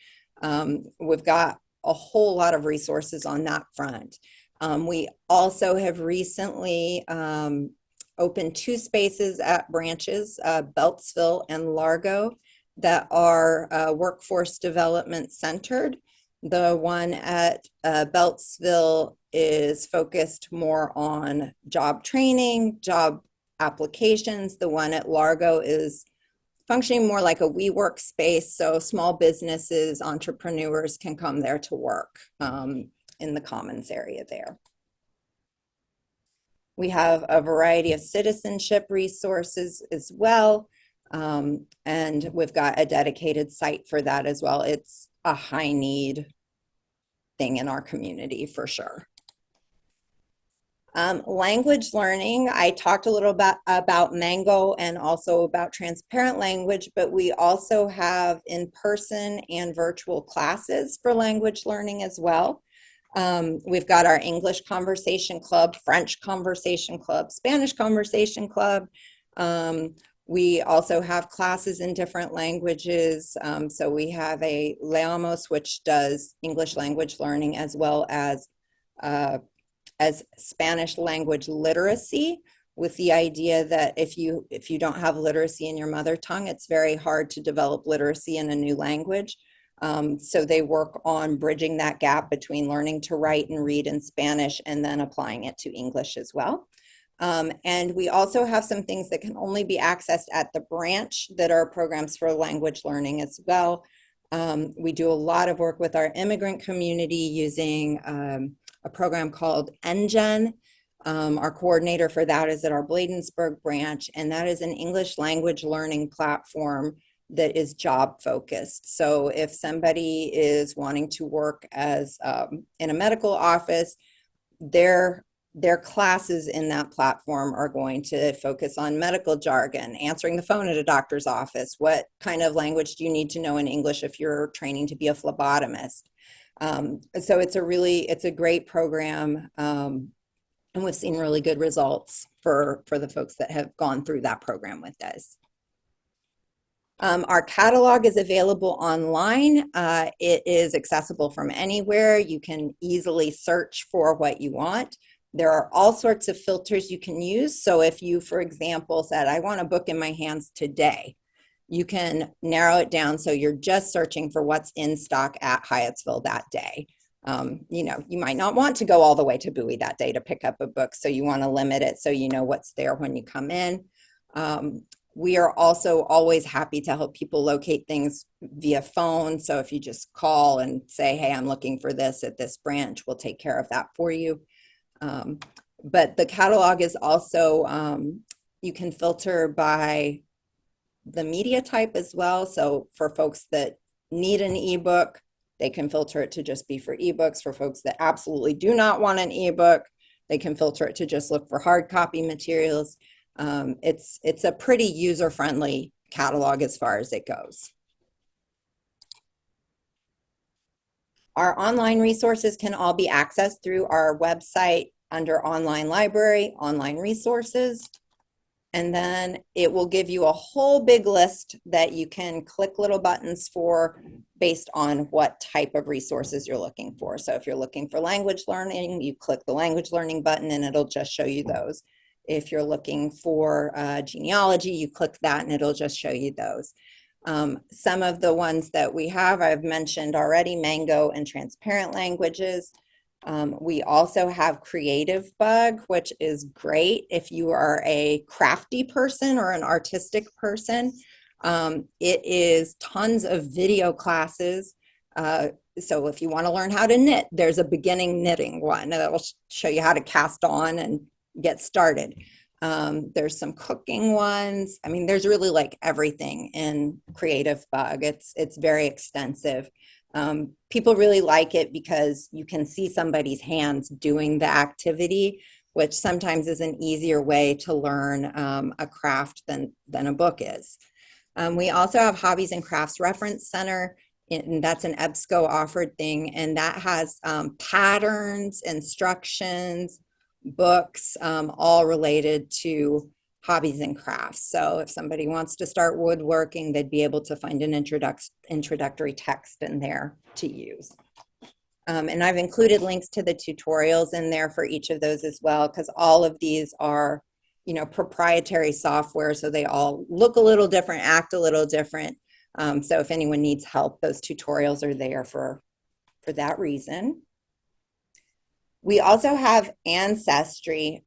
We've got a whole lot of resources on that front. We also have recently opened 2 spaces at branches, Beltsville and Largo, that are workforce development centered. The one at Beltsville is focused more on job training, job applications. The one at Largo is functioning more like a WeWork space, so small businesses, entrepreneurs can come there to work in the commons area there. We have a variety of citizenship resources as well, and we've got a dedicated site for that as well. It's a high need thing in our community for sure. Language learning, I talked a little bit about Mango and also about transparent language, but we also have in-person and virtual classes for language learning as well. We've got our English Conversation Club, French Conversation Club, Spanish Conversation Club. We also have classes in different languages. So we have a Leamos, which does English language learning as well as Spanish language literacy, with the idea that if you don't have literacy in your mother tongue, it's very hard to develop literacy in a new language. So they work on bridging that gap between learning to write and read in Spanish and then applying it to English as well. And we also have some things that can only be accessed at the branch that are programs for language learning as well. We do a lot of work with our immigrant community using a program called NGen. Our coordinator for that is at our Bladensburg branch, and that is an English language learning platform that is job focused. So if somebody is wanting to work as in a medical office, their classes in that platform are going to focus on medical jargon, answering the phone at a doctor's office. What kind of language do you need to know in English if you're training to be a phlebotomist? So it's a great program. And we've seen really good results for the folks that have gone through that program with us. Our catalog is available online. It is accessible from anywhere. You can easily search for what you want. There are all sorts of filters you can use. So if you, for example, said, I want a book in my hands today, you can narrow it down so you're just searching for what's in stock at Hyattsville that day. You might not want to go all the way to Bowie that day to pick up a book, so you want to limit it so you know what's there when you come in. We are also always happy to help people locate things via phone. So if you just call and say, hey, I'm looking for this at this branch, we'll take care of that for you. But the catalog is also, you can filter by the media type as well. So for folks that need an ebook, they can filter it to just be for ebooks. For folks that absolutely do not want an ebook, they can filter it to just look for hard copy materials. It's a pretty user-friendly catalog as far as it goes. Our online resources can all be accessed through our website under online library, online resources. And then it will give you a whole big list that you can click little buttons for based on what type of resources you're looking for. So if you're looking for language learning, you click the language learning button and it'll just show you those. If you're looking for genealogy, you click that and it'll just show you those. Some of the ones that we have, I've mentioned already, Mango and Transparent Languages. We also have Creative Bug, which is great if you are a crafty person or an artistic person. It is tons of video classes. So if you want to learn how to knit, there's a beginning knitting one that will show you how to cast on and get started. There's some cooking ones. I mean, there's really like everything in Creative Bug. It's very extensive. People really like it because you can see somebody's hands doing the activity, which sometimes is an easier way to learn a craft than a book is. We also have Hobbies and Crafts Reference Center, and that's an EBSCO offered thing, and that has patterns, instructions, books, all related to hobbies and crafts. So if somebody wants to start woodworking, they'd be able to find an introductory text in there to use. And I've included links to the tutorials in there for each of those as well, because all of these are, you know, proprietary software, so they all look a little different, act a little different. So if anyone needs help, those tutorials are there for that reason. We also have Ancestry.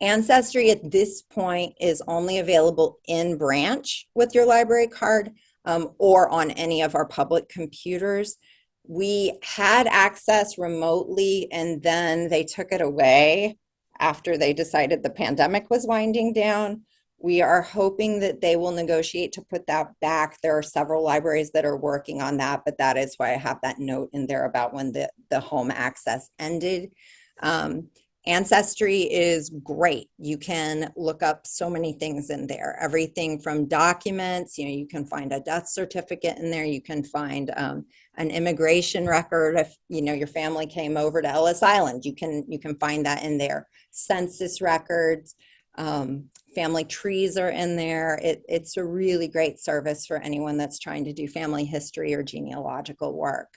Ancestry at this point is only available in branch with your library card or on any of our public computers. We had access remotely and then they took it away after they decided the pandemic was winding down. We are hoping that they will negotiate to put that back. There are several libraries that are working on that, but that is why I have that note in there about when the home access ended. Ancestry is great. You can look up so many things in there, everything from documents, you know, you can find a death certificate in there, you can find an immigration record. If, you know, your family came over to Ellis Island, you can find that in there. Census records, family trees are in there. It's a really great service for anyone that's trying to do family history or genealogical work.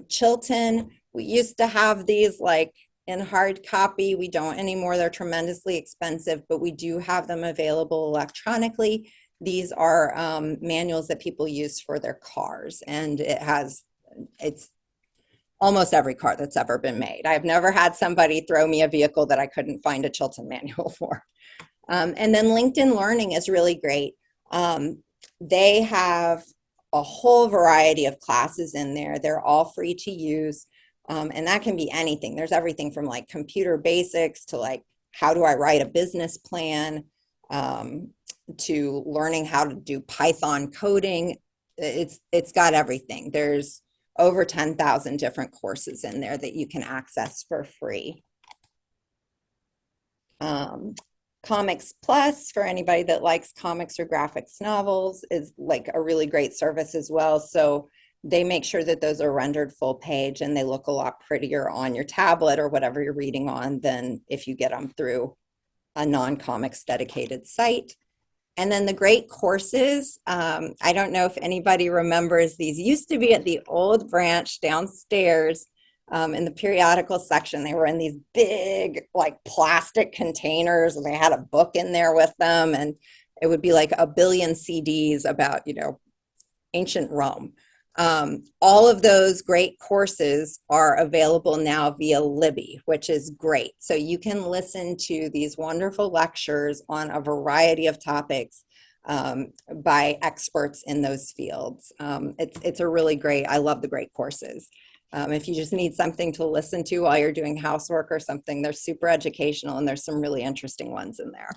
Chilton, we used to have these like in hard copy. We don't anymore. They're tremendously expensive, but we do have them available electronically. These are manuals that people use for their cars, and it's almost every car that's ever been made. I've never had somebody throw me a vehicle that I couldn't find a Chilton manual for. And then LinkedIn Learning is really great. They have a whole variety of classes in there. They're all free to use. And that can be anything. There's everything from like computer basics to like, how do I write a business plan, to learning how to do Python coding. It's got everything. There's over 10,000 different courses in there that you can access for free. Comics Plus, for anybody that likes comics or graphics novels, is like a really great service as well. So they make sure that those are rendered full page and they look a lot prettier on your tablet or whatever you're reading on than if you get them through a non-comics dedicated site. And then the great courses, I don't know if anybody remembers, these used to be at the old branch downstairs in the periodical section. They were in these big like plastic containers and they had a book in there with them, and it would be like a billion CDs about, you know, ancient Rome. All of those great courses are available now via Libby, which is great. So you can listen to these wonderful lectures on a variety of topics by experts in those fields. It's a really great, I love the great courses. If you just need something to listen to while you're doing housework or something, they're super educational and there's some really interesting ones in there.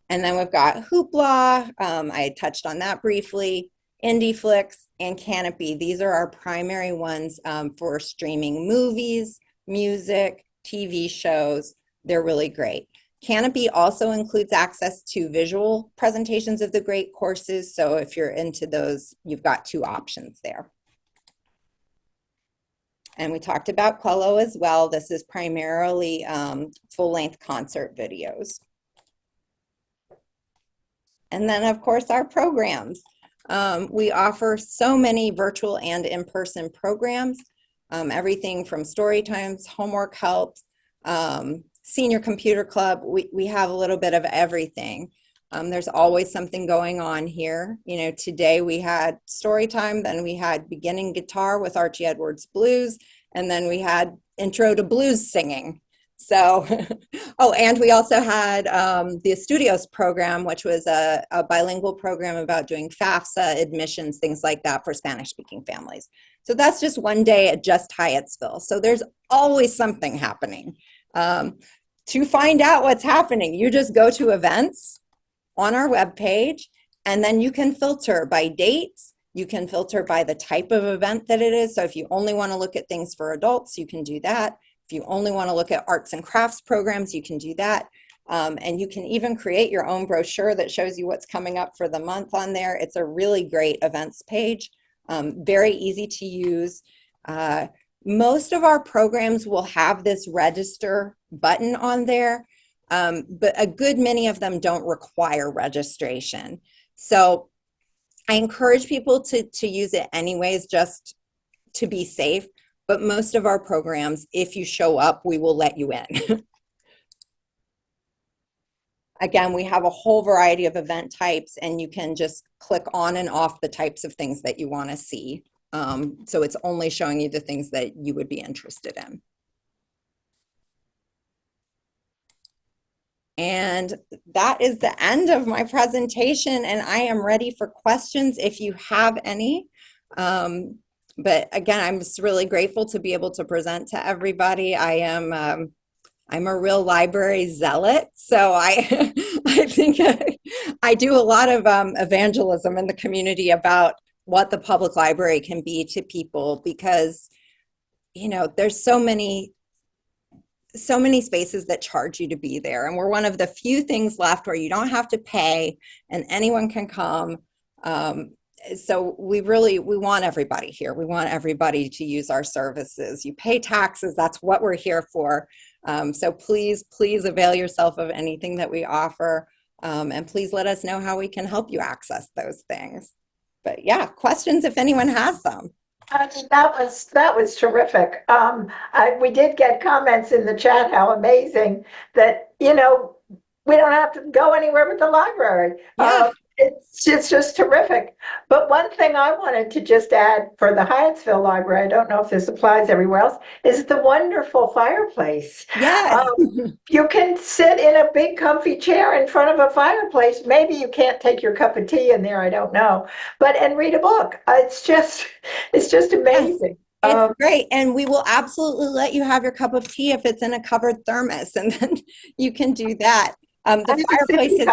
And then we've got Hoopla. I touched on that briefly. IndieFlix and Canopy. These are our primary ones for streaming movies, music, TV shows. They're really great. Canopy also includes access to visual presentations of the great courses. So if you're into those, you've got two options there. And we talked about Quello as well. This is primarily full-length concert videos. And then, of course, our programs. We offer so many virtual and in-person programs, everything from story times, homework helps, senior computer club. We have a little bit of everything. There's always something going on here. You know, today we had story time, then we had beginning guitar with Archie Edwards Blues, and then we had intro to blues singing. So, oh, and we also had the Estudios program, which was a bilingual program about doing FAFSA admissions, things like that for Spanish-speaking families. So that's just one day at just Hyattsville. So there's always something happening. To find out what's happening, you just go to events on our webpage, and then you can filter by dates. You can filter by the type of event that it is. So if you only want to look at things for adults, you can do that. If you only want to look at arts and crafts programs, you can do that. And you can even create your own brochure that shows you what's coming up for the month on there. It's a really great events page, very easy to use. Most of our programs will have this register button on there, but a good many of them don't require registration. So I encourage people to use it anyways, just to be safe. But most of our programs, if you show up, we will let you in. Again, we have a whole variety of event types, and you can just click on and off the types of things that you want to see. So it's only showing you the things that you would be interested in. And that is the end of my presentation, and I am ready for questions if you have any. But again, I'm just really grateful to be able to present to everybody. I'm a real library zealot, so I think I do a lot of evangelism in the community about what the public library can be to people, because, you know, there's so many spaces that charge you to be there, and we're one of the few things left where you don't have to pay and anyone can come. So we want everybody here. We want everybody to use our services. You pay taxes, that's what we're here for. So please avail yourself of anything that we offer, and please let us know how we can help you access those things. But yeah, questions if anyone has them. That was terrific. We did get comments in the chat how amazing that, you know, we don't have to go anywhere but the library. Yeah. It's just terrific. But one thing I wanted to just add for the Hyattsville Library, I don't know if this applies everywhere else, is the wonderful fireplace. Yes. You can sit in a big comfy chair in front of a fireplace. Maybe you can't take your cup of tea in there, I don't know, and read a book. It's just amazing. Yes, it's great. And we will absolutely let you have your cup of tea if it's in a covered thermos, and then you can do that. The fireplace is,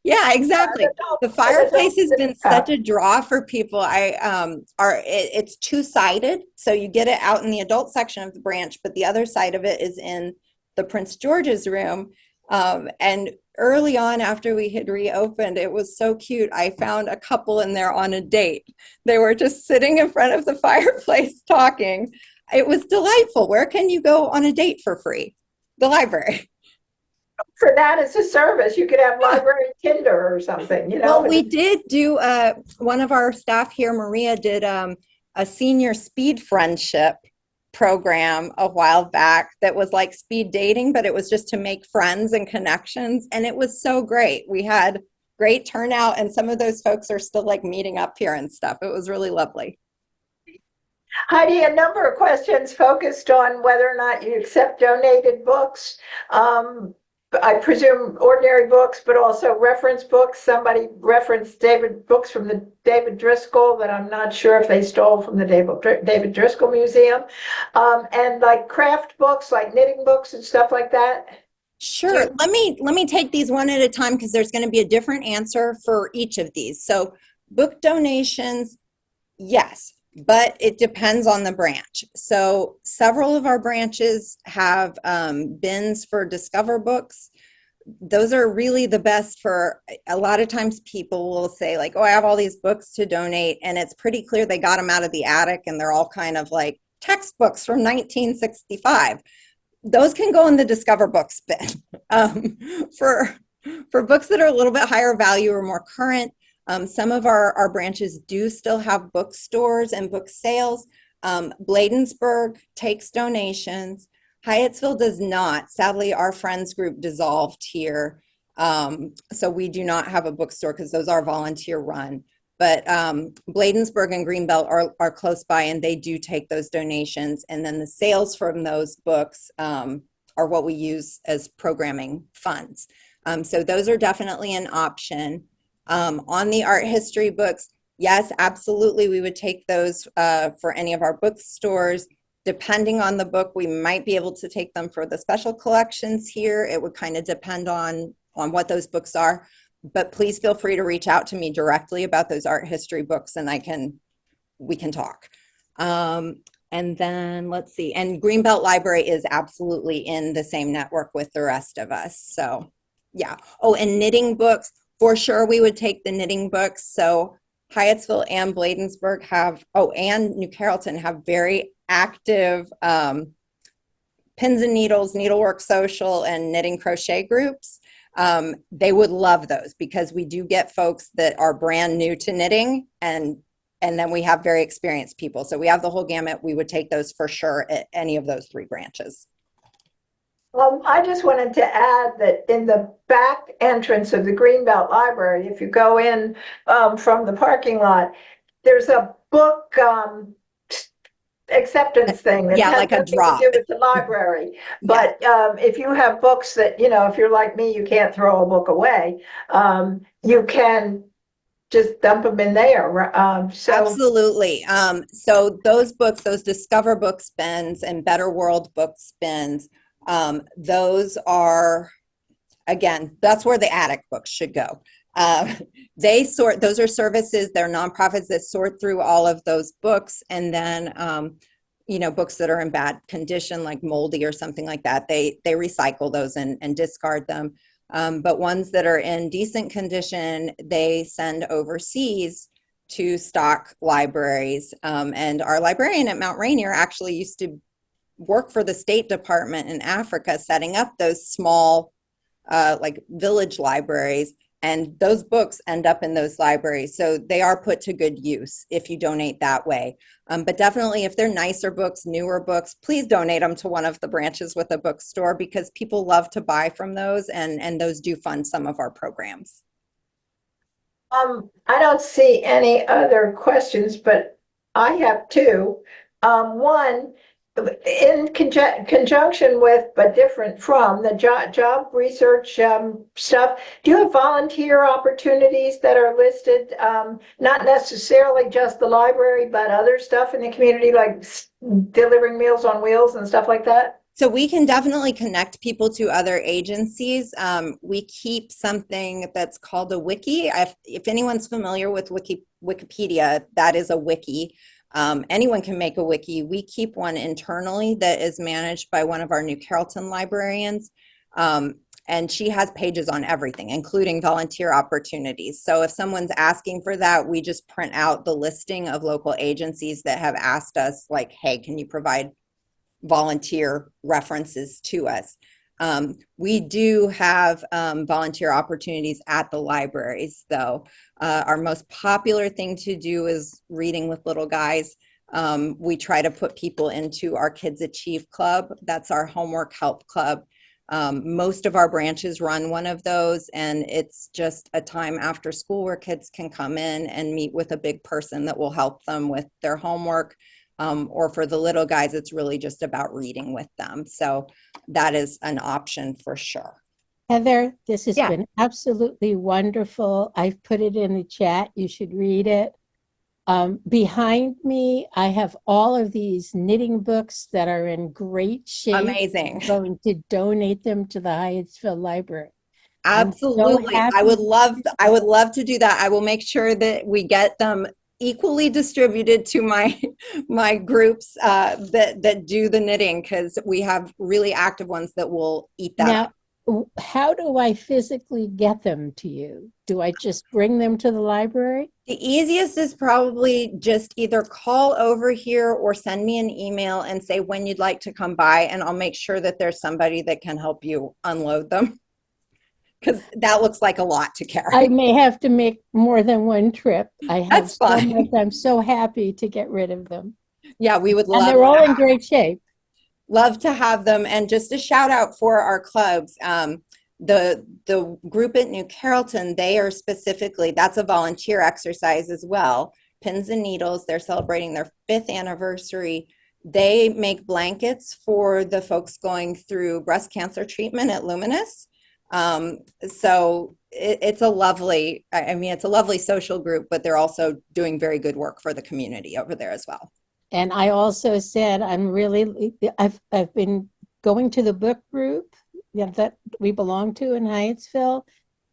yeah, exactly. The fireplace has been such a draw for people. It's two-sided, so you get it out in the adult section of the branch, but the other side of it is in the Prince George's room. And early on, after we had reopened, it was so cute. I found a couple in there on a date. They were just sitting in front of the fireplace talking. It was delightful. Where can you go on a date for free? The library. For that as a service, you could have library Tinder or something, you know. Well, we did do, one of our staff here, Maria, did a senior speed friendship program a while back that was like speed dating, but it was just to make friends and connections. And it was so great. We had great turnout, and some of those folks are still like meeting up here and stuff. It was really lovely. Heidi, a number of questions focused on whether or not you accept donated books. I presume ordinary books, but also reference books. Somebody referenced books from the David Driscoll that I'm not sure if they stole from the David Driscoll Museum, and like craft books, like knitting books and stuff like that. Sure. Let me take these one at a time, because there's going to be a different answer for each of these. So book donations, yes, but it depends on the branch. So several of our branches have bins for Discover books. Those are really the best. For a lot of times people will say like, oh, I have all these books to donate, and it's pretty clear they got them out of the attic and they're all kind of like textbooks from 1965. Those can go in the Discover Books bin. For books that are a little bit higher value or more current, some of our branches do still have bookstores and book sales. Bladensburg takes donations. Hyattsville does not. Sadly, our friends group dissolved here So we do not have a bookstore because those are volunteer run. But Bladensburg and Greenbelt are close by, and they do take those donations. And then the sales from those books are what we use as programming funds. So those are definitely an option. On the art history books, yes, absolutely, we would take those for any of our bookstores. Depending on the book, we might be able to take them for the special collections here. It would kind of depend on what those books are. But please feel free to reach out to me directly about those art history books, and we can talk. And then let's see, and Greenbelt Library is absolutely in the same network with the rest of us. So yeah. Oh, and knitting books, for sure we would take the knitting books. So Hyattsville and Bladensburg and New Carrollton have very active pins and needles, needlework social, and knitting crochet groups. They would love those because we do get folks that are brand new to knitting, and then we have very experienced people. So we have the whole gamut. We would take those for sure at any of those 3 branches. I just wanted to add that in the back entrance of the Greenbelt Library, if you go in from the parking lot, there's a book acceptance thing that Yeah, has like a nothing drop. to do with the library. But if you have books that, if you're like me, you can't throw a book away, you can just dump them in there. Absolutely. So those books, those Discover Books bins and Better World Books bins, those are, again, that's where the attic books should go. Those are services, they're nonprofits that sort through all of those books, and then books that are in bad condition, like moldy or something like that, they recycle those and discard them. But ones that are in decent condition, they send overseas to stock libraries. And our librarian at Mount Rainier actually used to work for the State Department in Africa, setting up those small like village libraries, and those books end up in those libraries. So they are put to good use if you donate that way. But definitely if they're nicer books, newer books, please donate them to one of the branches with a bookstore, because people love to buy from those, and those do fund some of our programs. I don't see any other questions, but I have 2. One, in conjunction with, but different from, the job research stuff, do you have volunteer opportunities that are listed? Not necessarily just the library, but other stuff in the community, like delivering Meals on Wheels and stuff like that? So we can definitely connect people to other agencies. We keep something that's called a wiki. If anyone's familiar with Wikipedia, that is a wiki. Anyone can make a wiki. We keep one internally that is managed by one of our New Carrollton librarians. And she has pages on everything, including volunteer opportunities. So if someone's asking for that, we just print out the listing of local agencies that have asked us, like, hey, can you provide volunteer references to us? We do have volunteer opportunities at the libraries, though. Our most popular thing to do is Reading with Little Guys. We try to put people into our Kids Achieve Club. That's our homework help club. Most of our branches run one of those, and it's just a time after school where kids can come in and meet with a big person that will help them with their homework. Or for the little guys, it's really just about reading with them. So that is an option for sure. Heather, this has been absolutely wonderful. I've put it in the chat. You should read it. Behind me, I have all of these knitting books that are in great shape. Amazing. I'm going to donate them to the Hyattsville Library. Absolutely. So I would love to do that. I will make sure that we get them equally distributed to my groups that do the knitting, because we have really active ones that will eat that now, up. How do I physically get them to you? Do I just bring them to the library? The easiest is probably just either call over here or send me an email and say when you'd like to come by, and I'll make sure that there's somebody that can help you unload them, because that looks like a lot to carry. I may have to make more than one trip. That's fine. So much, I'm so happy to get rid of them. Yeah, we would love. And they're all in great shape. Love to have them. And just a shout out for our clubs. The group at New Carrollton, they are specifically, that's a volunteer exercise as well. Pins and Needles, they're celebrating their 5th anniversary. They make blankets for the folks going through breast cancer treatment at Luminous. So it's a lovely, I mean, it's a lovely social group, but they're also doing very good work for the community over there as well. And I also said, I've been going to the book group that we belong to in Hyattsville,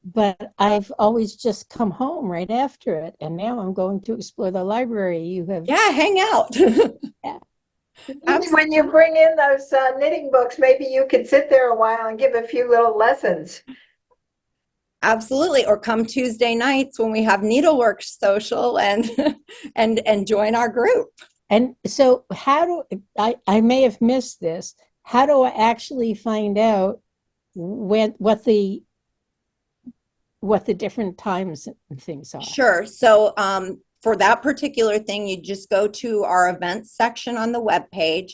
but I've always just come home right after it. And now I'm going to explore the library. You have. Yeah, hang out. Yeah. When you bring in those knitting books, maybe you could sit there a while and give a few little lessons. Absolutely. Or come Tuesday nights when we have needlework social and and join our group. And so I may have missed this. How do I actually find out what the different times and things are? Sure. So for that particular thing, you just go to our events section on the webpage.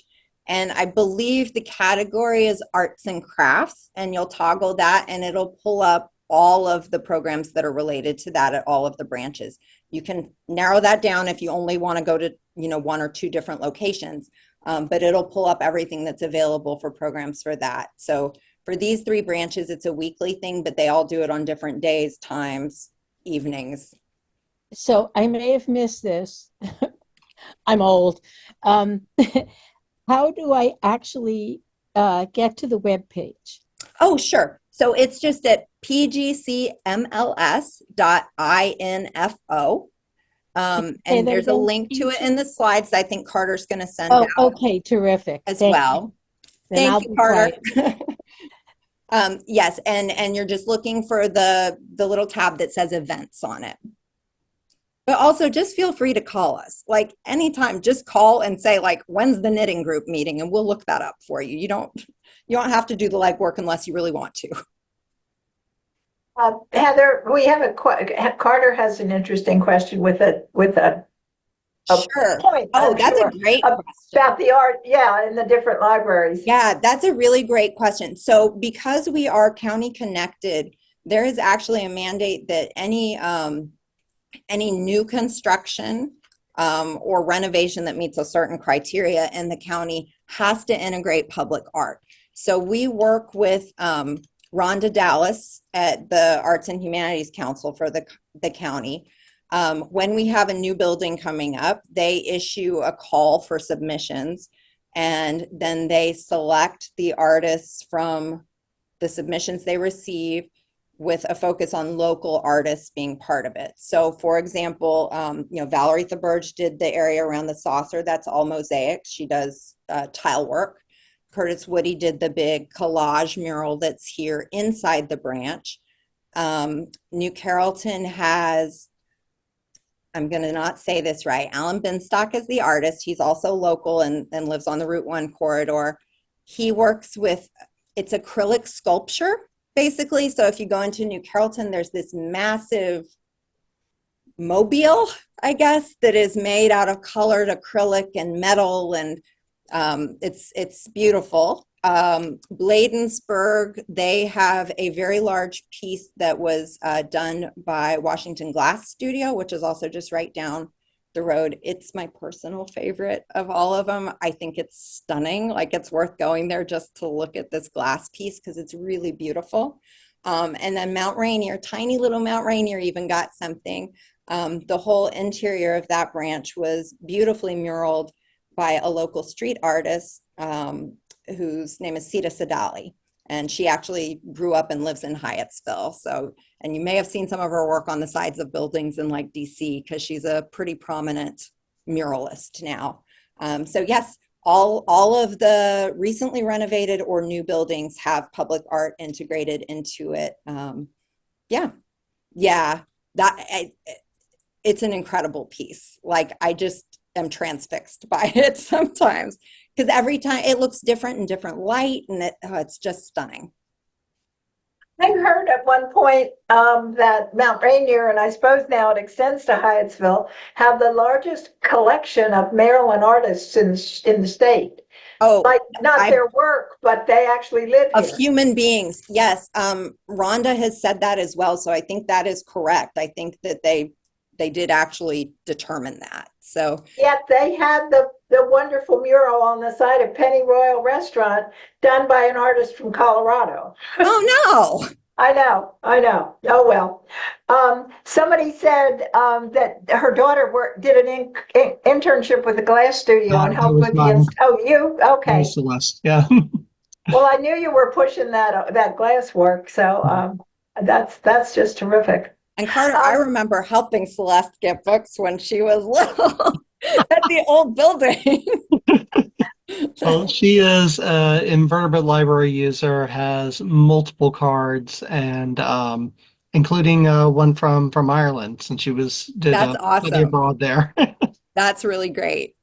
And I believe the category is arts and crafts, and you'll toggle that and it'll pull up all of the programs that are related to that at all of the branches. You can narrow that down if you only want to go to, 1 or 2 different locations, but it'll pull up everything that's available for programs for that. So for these 3 branches, it's a weekly thing, but they all do it on different days, times, evenings. So I may have missed this. I'm old. How do I actually get to the web page? Oh, sure. So it's just at pgcmls.info. And there's a link to it in the slides. I think Carter's going to send out. Okay, terrific. As well. Thank you, Carter. Yes, and you're just looking for the little tab that says events on it. But also just feel free to call us. Like anytime, just call and say like, when's the knitting group meeting? And we'll look that up for you. You don't have to do the legwork unless you really want to. Heather, we have Carter has an interesting question with a Sure. point. Oh, that's a great question. About the art, yeah, in the different libraries. Yeah, that's a really great question. So because we are county connected, there is actually a mandate that any new construction or renovation that meets a certain criteria in the county has to integrate public art. So we work with Rhonda Dallas at the Arts and Humanities Council for the county. When we have a new building coming up, they issue a call for submissions, and then they select the artists from the submissions they receive with a focus on local artists being part of it. So for example, Valerie Thaberge did the area around the saucer. That's all mosaics. She does tile work. Curtis Woody did the big collage mural that's here inside the branch. New Carrollton has, I'm going to not say this right, Alan Binstock is the artist. He's also local and lives on the Route 1 corridor. He works with, it's acrylic sculpture, basically. So if you go into New Carrollton, there's this massive mobile, I guess, that is made out of colored acrylic and metal, and it's beautiful. Bladensburg, they have a very large piece that was done by Washington Glass Studio, which is also just right down the road. It's my personal favorite of all of them. I think it's stunning. Like, it's worth going there just to look at this glass piece because it's really beautiful. And then Mount Rainier, tiny little Mount Rainier even got something. The whole interior of that branch was beautifully muraled by a local street artist whose name is Sita Sadali. And she actually grew up and lives in Hyattsville. So, and you may have seen some of her work on the sides of buildings in like DC, because she's a pretty prominent muralist now. So yes, all of the recently renovated or new buildings have public art integrated into it. It's an incredible piece. Like, I just am transfixed by it sometimes, because every time it looks different in different light, and it's just stunning. I heard at one point that Mount Rainier, and I suppose now it extends to Hyattsville, have the largest collection of Maryland artists in the state. Oh, Like, not I their work, but they actually live of here. human beings. Yes. Rhonda has said that as well. So I think that is correct. I think that they did actually determine that. So Yet they had the wonderful mural on the side of Penny Royal Restaurant done by an artist from Colorado. oh no. I know, I know. Oh, well. Somebody said that her daughter did an internship with the Glass Studio and That helped was with mine. oh, you? That Okay. was Celeste. Yeah. Well, I knew you were pushing that glass work, so that's just terrific. And Carter, I remember helping Celeste get books when she was little at the old building. Well, she is an invertebrate library user, has multiple cards, and including one from Ireland, since she did That's a study awesome. abroad there. That's really great.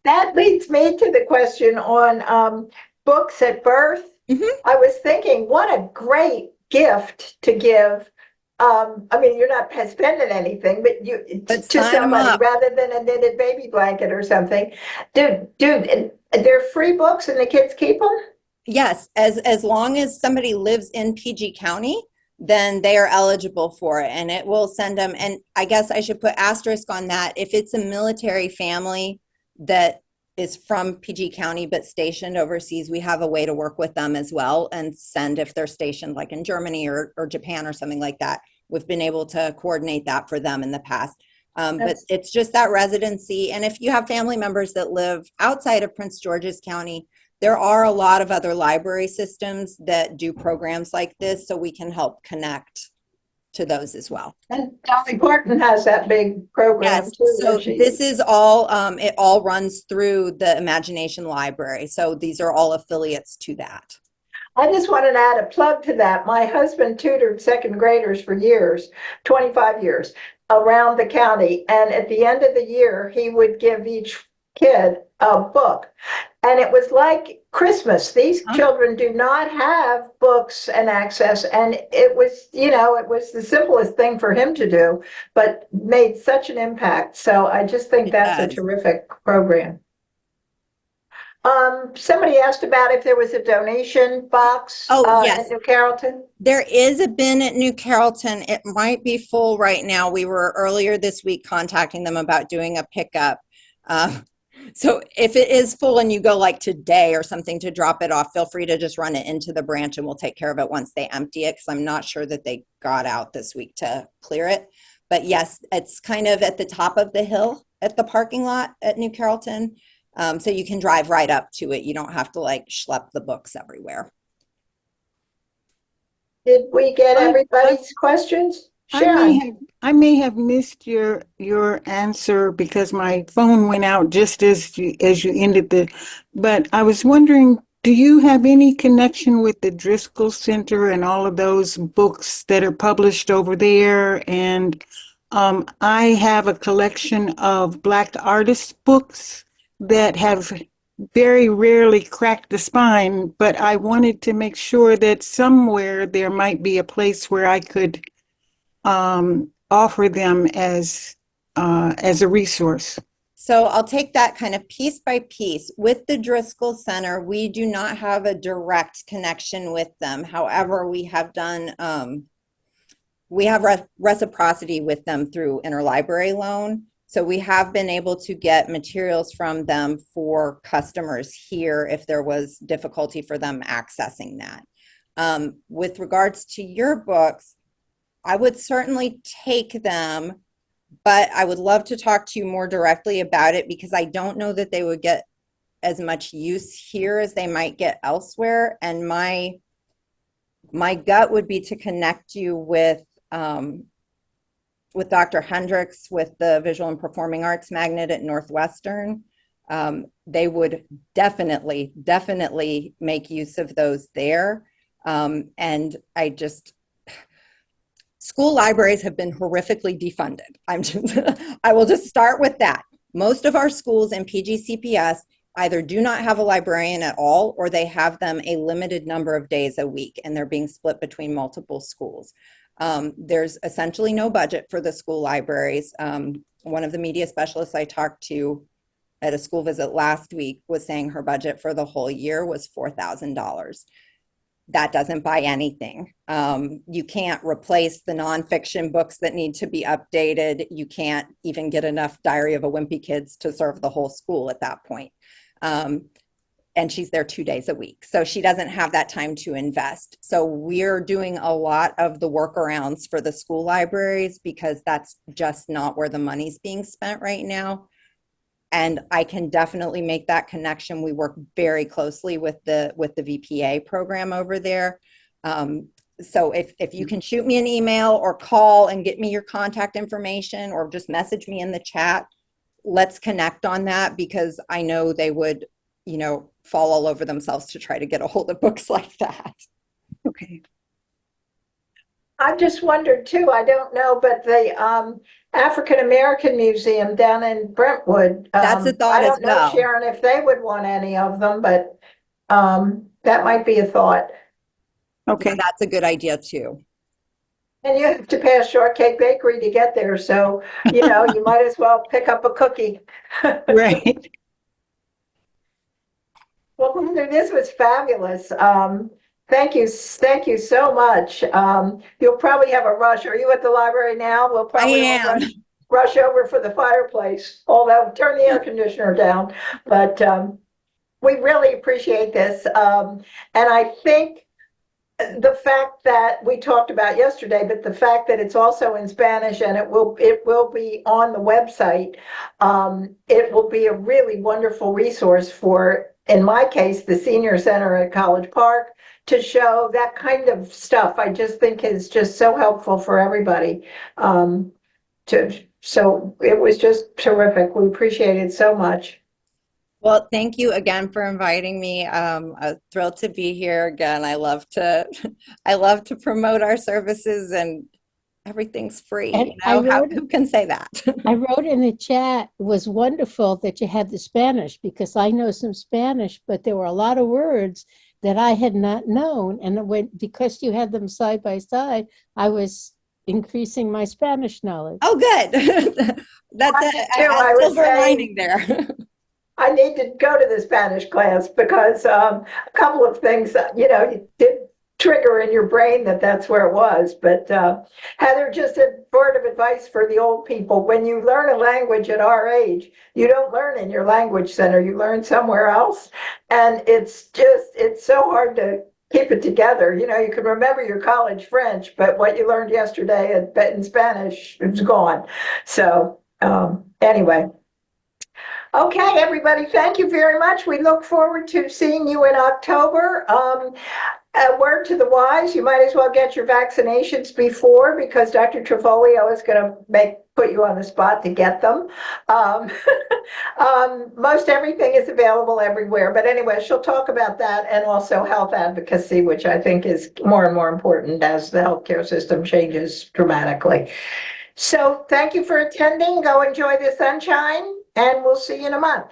That leads me to the question on books at birth. Mhm. I was thinking, what a great gift to give. I mean, you're not spending anything, but But to sign 'em somebody up. rather than a knitted baby blanket or something. They're free books and the kids keep them? Yes, as long as somebody lives in PG County, then they are eligible for it, and it will send them. And I guess I should put asterisk on that. If it's a military family that is from PG County but stationed overseas, we have a way to work with them as well and send if they're stationed like in Germany or Japan or something like that. We've been able to coordinate that for them in the past. But it's just that residency. And if you have family members that live outside of Prince George's County, there are a lot of other library systems that do programs like this, so we can help connect to those as well. And Dolly Parton has that big program Yes, too. so that she- this is all, it all runs through the Imagination Library. So these are all affiliates to that. I just wanted to add a plug to that. My husband tutored second graders for years, 25 years, around the county. And at the end of the year, he would give each kid a book. And it was like Christmas. These children do not have books and access. And it was, it was the simplest thing for him to do, but made such an impact. So I just think that's a terrific program. Somebody asked about if there was a donation box yes. at New Carrollton. There is a bin at New Carrollton. It might be full right now. We were earlier this week contacting them about doing a pickup. So if it is full and you go like today or something to drop it off, feel free to just run it into the branch and we'll take care of it once they empty it, because I'm not sure that they got out this week to clear it. But yes, it's kind of at the top of the hill at the parking lot at New Carrollton. So you can drive right up to it. You don't have to like schlep the books everywhere. Did we get everybody's questions? Sharon? I may have missed your answer because my phone went out just as you ended but I was wondering, do you have any connection with the Driscoll Center and all of those books that are published over there? And I have a collection of Black artist books that have very rarely cracked the spine, but I wanted to make sure that somewhere there might be a place where I could offer them as a resource. So I'll take that kind of piece by piece. With the Driscoll Center, we do not have a direct connection with them. However, we have done, we have reciprocity with them through interlibrary loan. So we have been able to get materials from them for customers here if there was difficulty for them accessing that. With regards to your books, I would certainly take them, but I would love to talk to you more directly about it because I don't know that they would get as much use here as they might get elsewhere. And my gut would be to connect you with Dr. Hendricks with the Visual and Performing Arts Magnet at Northwestern. They would definitely make use of those there. And school libraries have been horrifically defunded. I will just start with that. Most of our schools in PGCPS either do not have a librarian at all, or they have them a limited number of days a week, and they're being split between multiple schools. There's essentially no budget for the school libraries. One of the media specialists I talked to at a school visit last week was saying her budget for the whole year was $4,000. That doesn't buy anything. You can't replace the nonfiction books that need to be updated. You can't even get enough Diary of a Wimpy Kids to serve the whole school at that point. And she's there 2 days a week. So she doesn't have that time to invest. So we're doing a lot of the workarounds for the school libraries because that's just not where the money's being spent right now. And I can definitely make that connection. We work very closely with the VPA program over there. So if you can shoot me an email or call and get me your contact information or just message me in the chat, let's connect on that, because I know they would, fall all over themselves to try to get a hold of books like that. Okay. I just wondered too, I don't know, but the African American Museum down in Brentwood. That's a thought I as don't know, well. Sharon, if they would want any of them, but that might be a thought. Okay. That's a good idea too. And you have to pass Shortcake Bakery to get there, so, you might as well pick up a cookie. Right. Well, Heather, this was fabulous. Thank you so much. You'll probably have a rush. Are you at the library now? We'll probably all am. rush over for the fireplace, although turn the air conditioner down. But we really appreciate this. And I think the fact that we talked about yesterday, but the fact that it's also in Spanish and it will be on the website, it will be a really wonderful resource for, in my case, the Senior Center at College Park, to show that kind of stuff. I just think is just so helpful for everybody. So it was just terrific. We appreciate it so much. Well, thank you again for inviting me. I'm thrilled to be here again. I love to promote our services, and everything's free. And Who can say that? I wrote in the chat, it was wonderful that you had the Spanish, because I know some Spanish, but there were a lot of words that I had not known. And because you had them side by side, I was increasing my Spanish knowledge. Oh, good. That's a silver lining there. I need to go to the Spanish class because a couple of things, you did trigger in your brain that's where it was. But Heather, just a word of advice for the old people. When you learn a language at our age, you don't learn in your language center, you learn somewhere else. And it's so hard to keep it together. You can remember your college French, but what you learned yesterday in Spanish is gone. So anyway. Okay, everybody, thank you very much. We look forward to seeing you in October. A word to the wise, you might as well get your vaccinations before, because Dr. Trefolio is going to put you on the spot to get them. Most everything is available everywhere, but anyway, she'll talk about that, and also health advocacy, which I think is more and more important as the healthcare system changes dramatically. So thank you for attending. Go enjoy the sunshine, and we'll see you in a month.